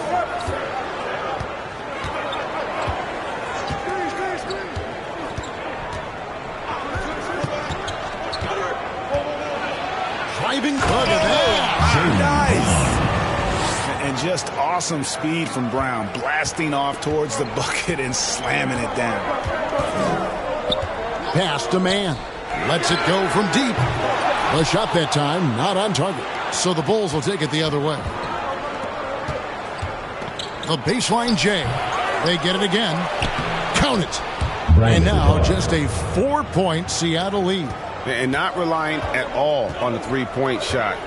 [SPEAKER 6] Driving. Look at that.
[SPEAKER 7] Nice. And just awesome speed from Brown, blasting off towards the bucket and slamming it down.
[SPEAKER 6] Pass to Mann. Lets it go from deep. A shot that time, not on target. So the Bulls will take it the other way. The baseline J. They get it again. Count it. And now just a 4-point Seattle lead.
[SPEAKER 11] And not relying at all on the three-point shot.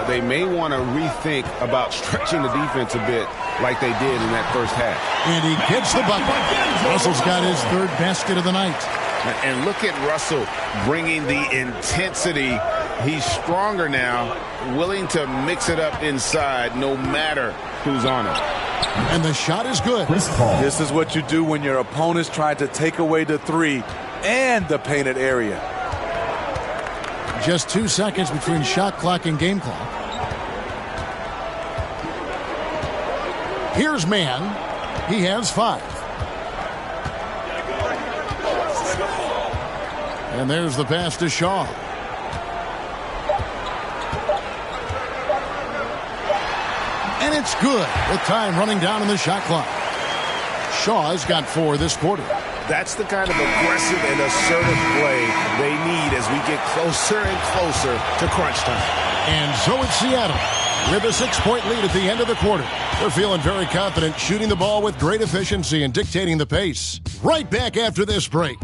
[SPEAKER 11] They may want to rethink about stretching the defense a bit like they did in that first half.
[SPEAKER 6] And he gets the bucket. Russell's got his 3rd basket of the night.
[SPEAKER 7] And look at Russell bringing the intensity He's stronger now, willing to mix it up inside no matter who's on it.
[SPEAKER 6] And the shot is good.
[SPEAKER 9] This is what you do when your opponents try to take away the three and the painted area.
[SPEAKER 6] Just 2 seconds between shot clock and game clock. Here's Mann. He has 5. And there's the pass to Shaw. And it's good with time running down in the shot clock. Shaw's got 4 this quarter.
[SPEAKER 7] That's the kind of aggressive and assertive play they need as we get closer and closer to crunch time.
[SPEAKER 6] And so it's Seattle with a 6-point lead at the end of the quarter. They're feeling very confident, shooting the ball with great efficiency and dictating the pace. Right back after this break.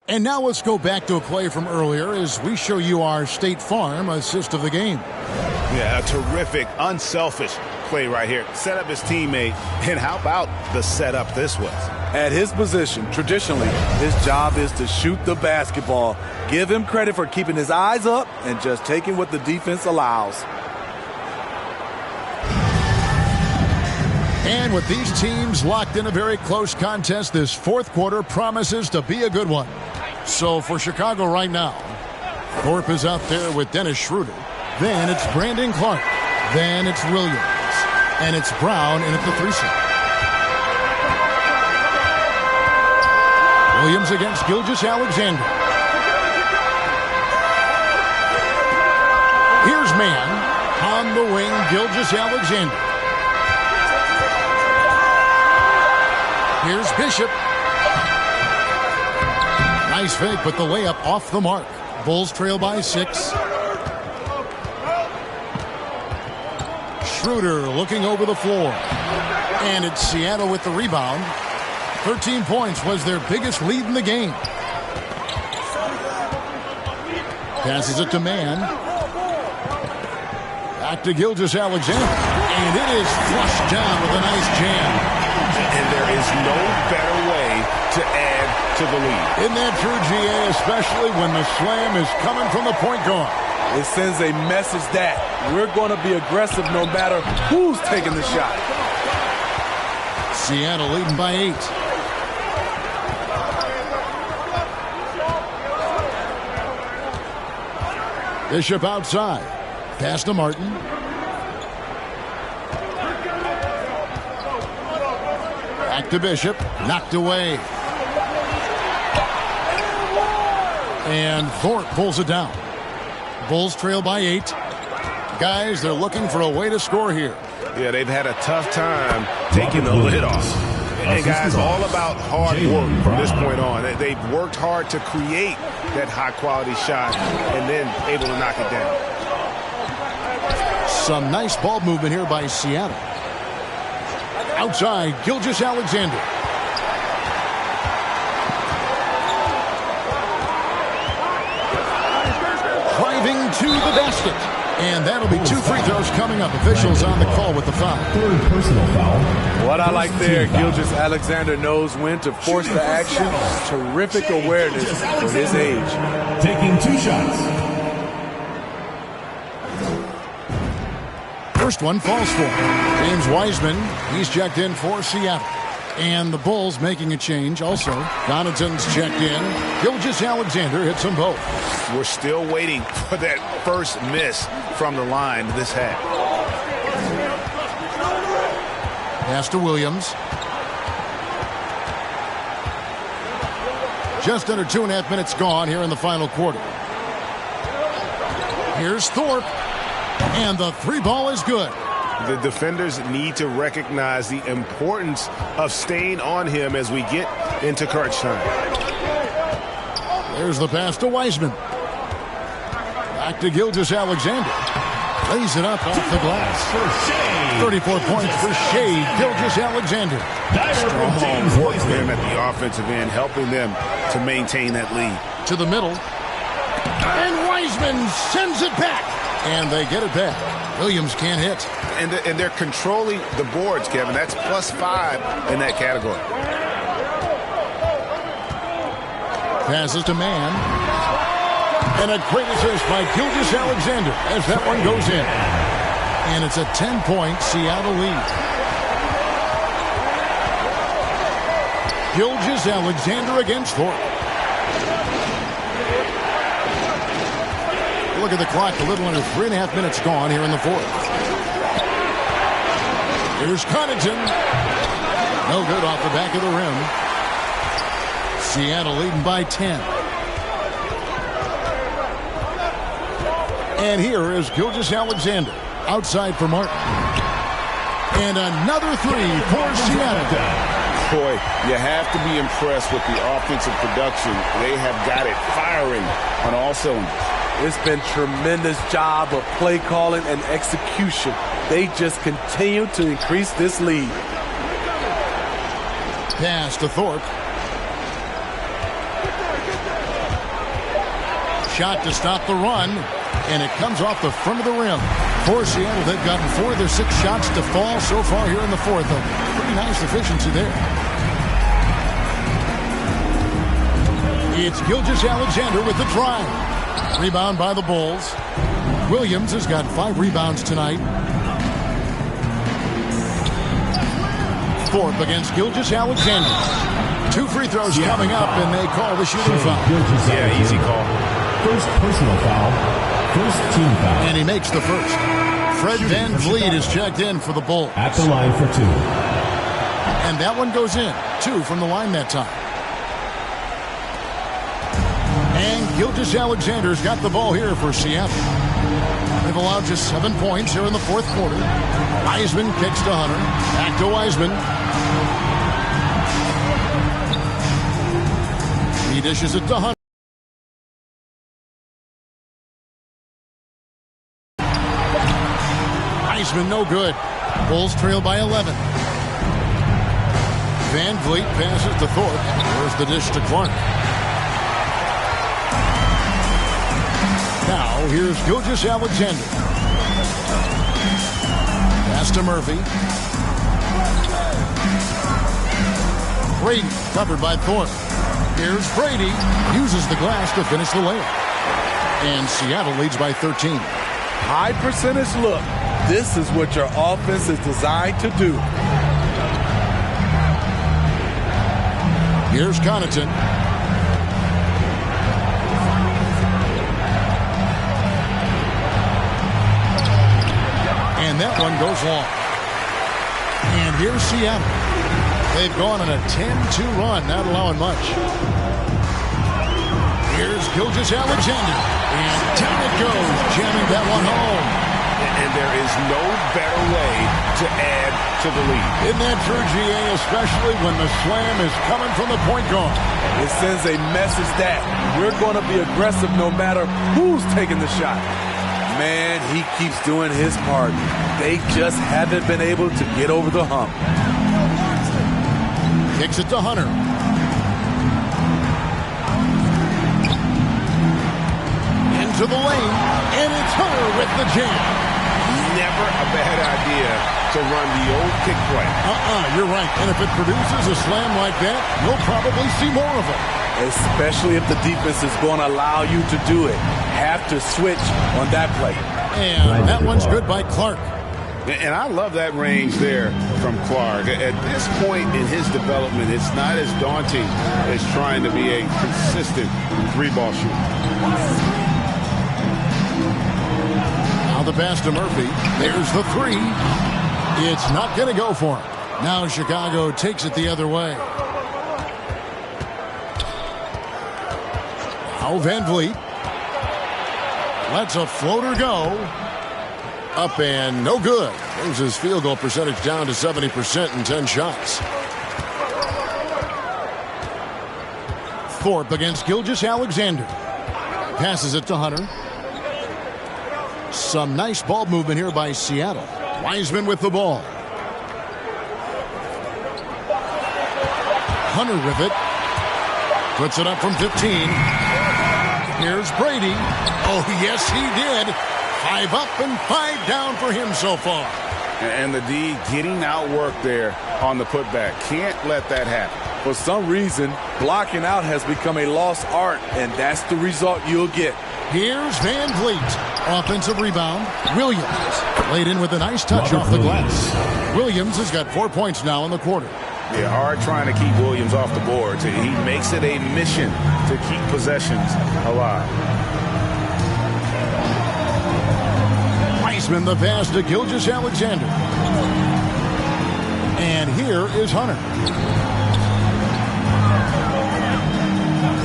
[SPEAKER 6] And now let's go back to a play from earlier as we show you our State Farm assist of the game.
[SPEAKER 7] Yeah, a terrific, unselfish play right here. Set up his teammate, and how about the setup this was?
[SPEAKER 9] At his position, traditionally, his job is to shoot the basketball. Give him credit for keeping his eyes up and just taking what the defense allows.
[SPEAKER 6] And with these teams locked in a very close contest, this fourth quarter promises to be a good one. So for Chicago right now, Thorpe is out there with Dennis Schroeder. Then it's Brandon Clark. Then it's Williams. And it's Brown in at the 3 slot. Williams against Gilgeous-Alexander. Here's Mann on the wing, Gilgeous-Alexander. Here's Bishop. Nice fake, but the layup off the mark. Bulls trail by 6. Schroeder looking over the floor. And it's Seattle with the rebound. 13 points was their biggest lead in the game. Passes it to Mann. Back to Gilgeous-Alexander. And it is flushed down with a nice jam.
[SPEAKER 7] And there is no better way to add to the lead.
[SPEAKER 6] Isn't that true, GA, especially when the slam is coming from the point guard?
[SPEAKER 9] It sends a message that we're going to be aggressive no matter who's taking the shot.
[SPEAKER 6] Seattle leading by 8. Bishop outside. Pass to Martin. Back to Bishop. Knocked away. And Thorpe pulls it down. Bulls trail by 8. Guys, they're looking for a way to score here.
[SPEAKER 7] Yeah, they've had a tough time taking the lid off. And guys, all about hard work from this point on. They've worked hard to create that high-quality shot and then able to knock it down.
[SPEAKER 6] Some nice ball movement here by Seattle. Outside, Gilgeous-Alexander. Driving to the basket. And that'll be 2 free throws coming up. Officials on the call with the foul.
[SPEAKER 10] Third personal foul.
[SPEAKER 9] What I like there, Gilgeous-Alexander knows when to force the action. Terrific awareness for his age.
[SPEAKER 10] Taking 2 shots.
[SPEAKER 6] First one falls for James Wiseman. He's checked in for Seattle. And the Bulls making a change also. Connaughton's checked in. Gilgeous-Alexander hits them both.
[SPEAKER 7] We're still waiting for that first miss from the line this half.
[SPEAKER 6] Pass to Williams. Just under 2.5 minutes gone here in the final quarter. Here's Thorpe. And the 3 ball is good.
[SPEAKER 7] The defenders need to recognize the importance of staying on him as we get into crunch time.
[SPEAKER 6] There's the pass to Wiseman. Back to Gilgeous-Alexander. Lays it up off the glass. 34 points for Shea Gilgeous-Alexander.
[SPEAKER 7] Strong work for him at the offensive end, helping them to maintain that lead.
[SPEAKER 6] To the middle. And Wiseman sends it back. And they get it back. Williams can't hit.
[SPEAKER 7] And they're controlling the boards, Kevin. That's +5 in that category.
[SPEAKER 6] Passes to Mann. And a great assist by Gilgeous-Alexander as that one goes in. And it's a 10-point Seattle lead. Gilgeous-Alexander against Thorpe. Look at the clock, a little under 3.5 minutes gone here in the fourth. Here's Connaughton. No good off the back of the rim. Seattle leading by 10. And here is Gilgeous-Alexander. Outside for Martin. And another three for Seattle.
[SPEAKER 7] Boy, you have to be impressed with the offensive production. They have got it firing on all cylinders.
[SPEAKER 9] It's been tremendous job of play calling and execution. They just continue to increase this lead.
[SPEAKER 6] Pass to Thorpe. Shot to stop the run. And it comes off the front of the rim. For Seattle, they've gotten 4 of their 6 shots to fall so far here in the fourth. A pretty nice efficiency there. It's Gilgeous-Alexander with the drive. Rebound by the Bulls. Williams has got 5 rebounds tonight. Thorpe against Gilgeous-Alexander. 2 free throws coming up, and they call the shooting foul.
[SPEAKER 7] Yeah, easy call.
[SPEAKER 10] First personal foul. First team foul.
[SPEAKER 6] And he makes the first. Fred Van Vliet is checked in for the Bulls.
[SPEAKER 10] At the line for 2.
[SPEAKER 6] And that one goes in. 2 from the line that time. And Gilgeous-Alexander's got the ball here for Seattle. They've allowed just 7 points here in the fourth quarter. Wiseman kicks to Hunter. Back to Wiseman. He dishes it to Hunter. Wiseman no good. Bulls trail by 11. Van Vliet passes to Thorpe. There's the dish to Clark. Now, here's Gilgeous-Alexander. Pass to Murphy. Brady covered by Thorpe. Here's Brady. Uses the glass to finish the layup. And Seattle leads by 13.
[SPEAKER 9] High percentage look. This is what your offense is designed to do.
[SPEAKER 6] Here's Connaughton. And that one goes long. And here's Seattle. They've gone on a 10-2 run, not allowing much. Here's Gilgeous-Alexander. And down it goes, jamming that one home.
[SPEAKER 7] And there is no better way to add to the lead.
[SPEAKER 6] Isn't that true, GA, especially when the slam is coming from the point guard?
[SPEAKER 9] It sends a message that we're going to be aggressive no matter who's taking the shot. Man, he keeps doing his part. They just haven't been able to get over the hump.
[SPEAKER 6] Kicks it to Hunter. Into the lane, and it's Hunter with the jam.
[SPEAKER 7] Never a bad idea to run the old kick play.
[SPEAKER 6] You're right. And if it produces a slam like that, you'll probably see more of it.
[SPEAKER 9] Especially if the defense is going to allow you to do it. Have to switch on that play.
[SPEAKER 6] And that one's good by Clark.
[SPEAKER 7] And I love that range there from Clark. At this point in his development, it's not as daunting as trying to be a consistent 3-ball shooter.
[SPEAKER 6] The pass to Murphy. There's the 3. It's not going to go for him. Now Chicago takes it the other way. Now Van Vliet lets a floater go. Up and no good. Brings his field goal percentage down to 70% in 10 shots. Thorpe against Gilgeous-Alexander. Passes it to Hunter. Some nice ball movement here by Seattle. Wiseman with the ball. Hunter with it. Puts it up from 15. Here's Brady. Oh, yes, he did. 5 up and 5 down for him so far.
[SPEAKER 7] And the D getting outworked there on the putback. Can't let that happen.
[SPEAKER 9] For some reason, blocking out has become a lost art, and that's the result you'll get.
[SPEAKER 6] Here's Van Vliet. Offensive rebound. Williams laid in with a nice touch off the glass. Williams has got 4 points now in the quarter.
[SPEAKER 7] Yeah, hard trying to keep Williams off the board. He makes it a mission to keep possessions alive.
[SPEAKER 6] Wiseman the pass to Gilgeous-Alexander. And here is Hunter.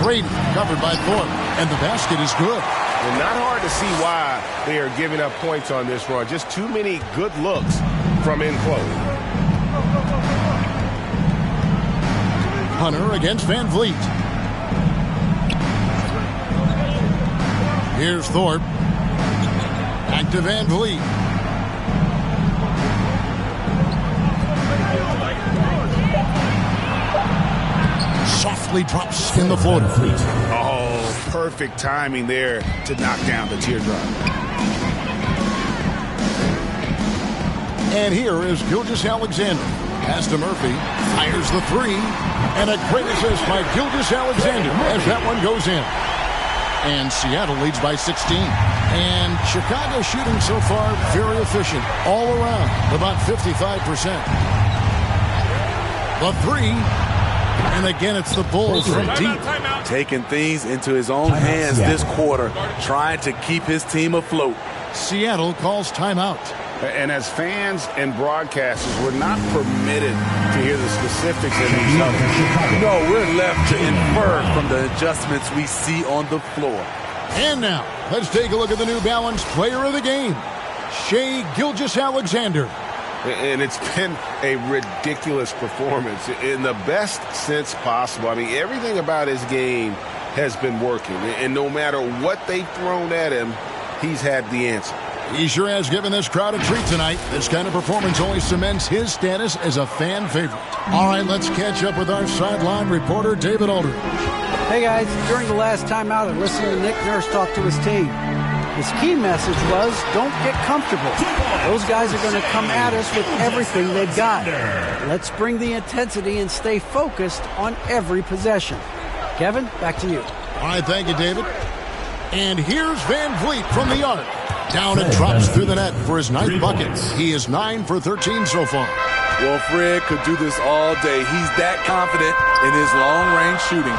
[SPEAKER 6] Brady covered by Thorpe, and the basket is good.
[SPEAKER 11] And not hard to see why they are giving up points on this run. Just too many good looks from in close.
[SPEAKER 6] Hunter against Van Vliet. Here's Thorpe. Back to Van Vliet. Softly drops in the floater.
[SPEAKER 7] Oh, perfect timing there to knock down the teardrop.
[SPEAKER 6] And here is Gilgeous-Alexander. Pass to Murphy. Fires the 3. And a great assist by Gilgeous-Alexander as that one goes in. And Seattle leads by 16. And Chicago shooting so far very efficient all around, about 55%. The 3. And again, it's the Bulls from deep.
[SPEAKER 9] Taking things into his own hands this quarter, trying to keep his team afloat.
[SPEAKER 6] Seattle calls timeout.
[SPEAKER 7] And as fans and broadcasters, we're not permitted to hear the specifics of these numbers.
[SPEAKER 9] No, we're left to infer from the adjustments we see on the floor.
[SPEAKER 6] And now, let's take a look at the New Balance player of the game, Shai Gilgeous-Alexander.
[SPEAKER 11] And it's been a ridiculous performance in the best sense possible. I mean, everything about his game has been working. And no matter what they've thrown at him, he's had the answer.
[SPEAKER 6] He sure has given this crowd a treat tonight. This kind of performance only cements his status as a fan favorite. All right, let's catch up with our sideline reporter, David Aldridge.
[SPEAKER 8] Hey, guys. During the last timeout, I listened to Nick Nurse talk to his team. His key message was, don't get comfortable. Those guys are going to come at us with everything they've got. Let's bring the intensity and stay focused on every possession. Kevin, back to you.
[SPEAKER 6] All right, thank you, David. And here's Van Vliet from the arc. Down and drops through the net for his 9th bucket. He is 9 for 13 so far.
[SPEAKER 9] Well, Fred could do this all day. He's that confident in his long-range shooting.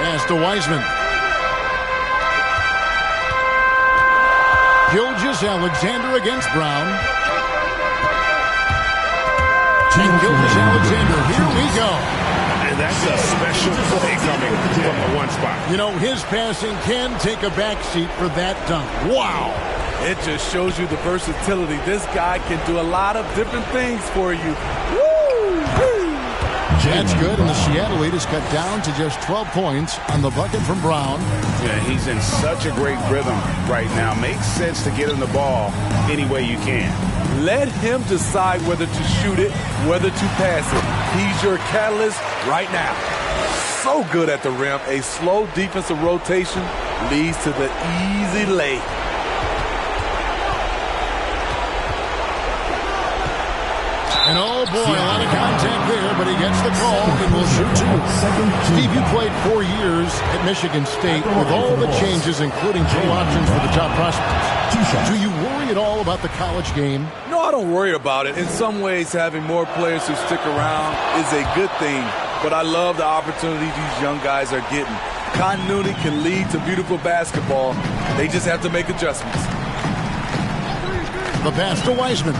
[SPEAKER 6] Pass to Wiseman. Gilgeous-Alexander against Brown. And Gilgeous-Alexander, here we go.
[SPEAKER 7] And that's a special play coming from the one spot.
[SPEAKER 6] You know, his passing can take a backseat for that dunk. Wow.
[SPEAKER 9] It just shows you the versatility. This guy can do a lot of different things for you. Woo!
[SPEAKER 6] That's good, and the Seattle lead is cut down to just 12 points on the bucket from Brown.
[SPEAKER 7] Yeah, he's in such a great rhythm right now. Makes sense to get him the ball any way you can.
[SPEAKER 9] Let him decide whether to shoot it, whether to pass it. He's your catalyst right now. So good at the rim. A slow defensive rotation leads to the easy lay.
[SPEAKER 6] And oh boy, a lot of contact there, but he gets the call and will shoot 2. Steve, you played 4 years at Michigan State with all the changes, including pro options for the top prospects. Do you worry at all about the college game?
[SPEAKER 9] No, I don't worry about it. In some ways, having more players who stick around is a good thing, but I love the opportunity these young guys are getting. Continuity can lead to beautiful basketball. They just have to make adjustments.
[SPEAKER 6] The pass to Wiseman.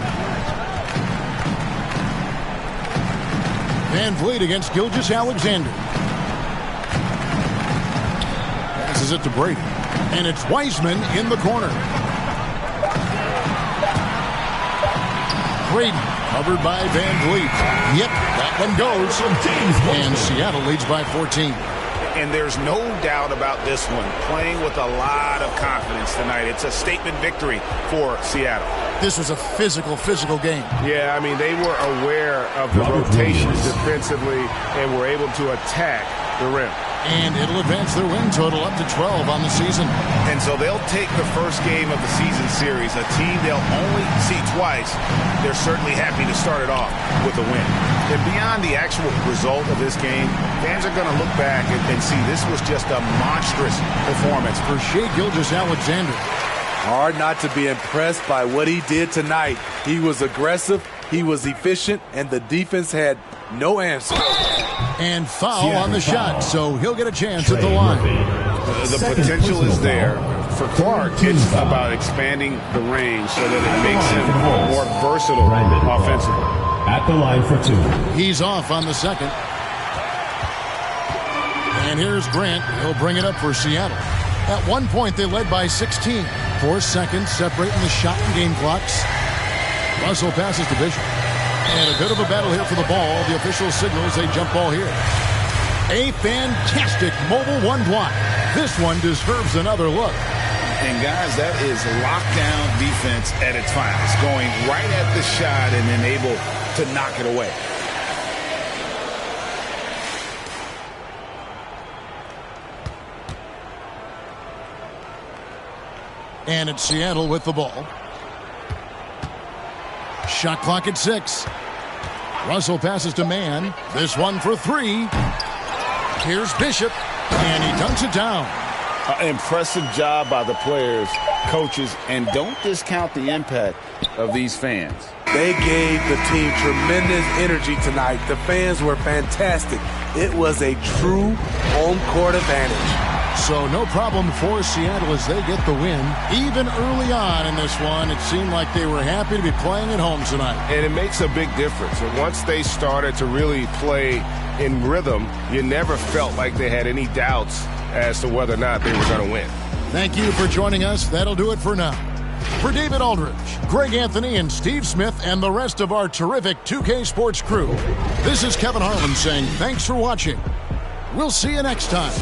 [SPEAKER 6] Van Vliet against Gilgeous-Alexander. Passes it to Brady. And it's Wiseman in the corner. Brady covered by Van Vliet. Yep, that one goes. And Seattle leads by 14.
[SPEAKER 7] And there's no doubt about this one. Playing with a lot of confidence tonight. It's a statement victory for Seattle.
[SPEAKER 6] This was a physical game.
[SPEAKER 11] Yeah, I mean, they were aware of the rotations defensively and were able to attack the rim.
[SPEAKER 6] And it'll advance their win total up to 12 on the season.
[SPEAKER 7] And so they'll take the first game of the season series, a team they'll only see twice. They're certainly happy to start it off with a win. And beyond the actual result of this game, fans are going to look back and see this was just a monstrous performance.
[SPEAKER 6] For Shai Gilgeous-Alexander.
[SPEAKER 9] Hard not to be impressed by what he did tonight. He was aggressive, he was efficient, and the defense had no answer.
[SPEAKER 6] And foul on the shot, so he'll get a chance at the line.
[SPEAKER 7] The potential is there. For Clark, it's about expanding the range so that it makes him more versatile offensively.
[SPEAKER 10] At the line for 2.
[SPEAKER 6] He's off on the second. And here's Grant. He'll bring it up for Seattle. At one point, they led by 16. 4 seconds separating the shot and game clocks. Russell passes to Bishop. And a bit of a battle here for the ball. The official signals a jump ball here. A fantastic mobile one block. This one deserves another look.
[SPEAKER 7] And guys, that is lockdown defense at its finest. Going right at the shot and then able to knock it away.
[SPEAKER 6] And it's Seattle with the ball. Shot clock at 6. Russell passes to Mann. This one for 3. Here's Bishop, and he dunks it down.
[SPEAKER 7] Impressive job by the players, coaches, and don't discount the impact of these fans.
[SPEAKER 9] They gave the team tremendous energy tonight. The fans were fantastic. It was a true home court advantage.
[SPEAKER 6] So no problem for Seattle as they get the win. Even early on in this one, it seemed like they were happy to be playing at home tonight.
[SPEAKER 11] And it makes a big difference. And once they started to really play in rhythm, you never felt like they had any doubts as to whether or not they were going to win.
[SPEAKER 6] Thank you for joining us. That'll do it for now. For David Aldridge, Greg Anthony, and Steve Smith, and the rest of our terrific 2K Sports crew, this is Kevin Harlan saying thanks for watching. We'll see you next time.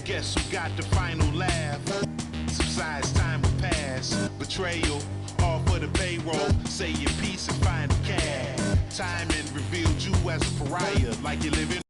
[SPEAKER 15] Guess who got the final laugh? Subsides, time will pass. Betrayal, all for the payroll. Say your piece and find the cash. Time and revealed you as a pariah, like you're living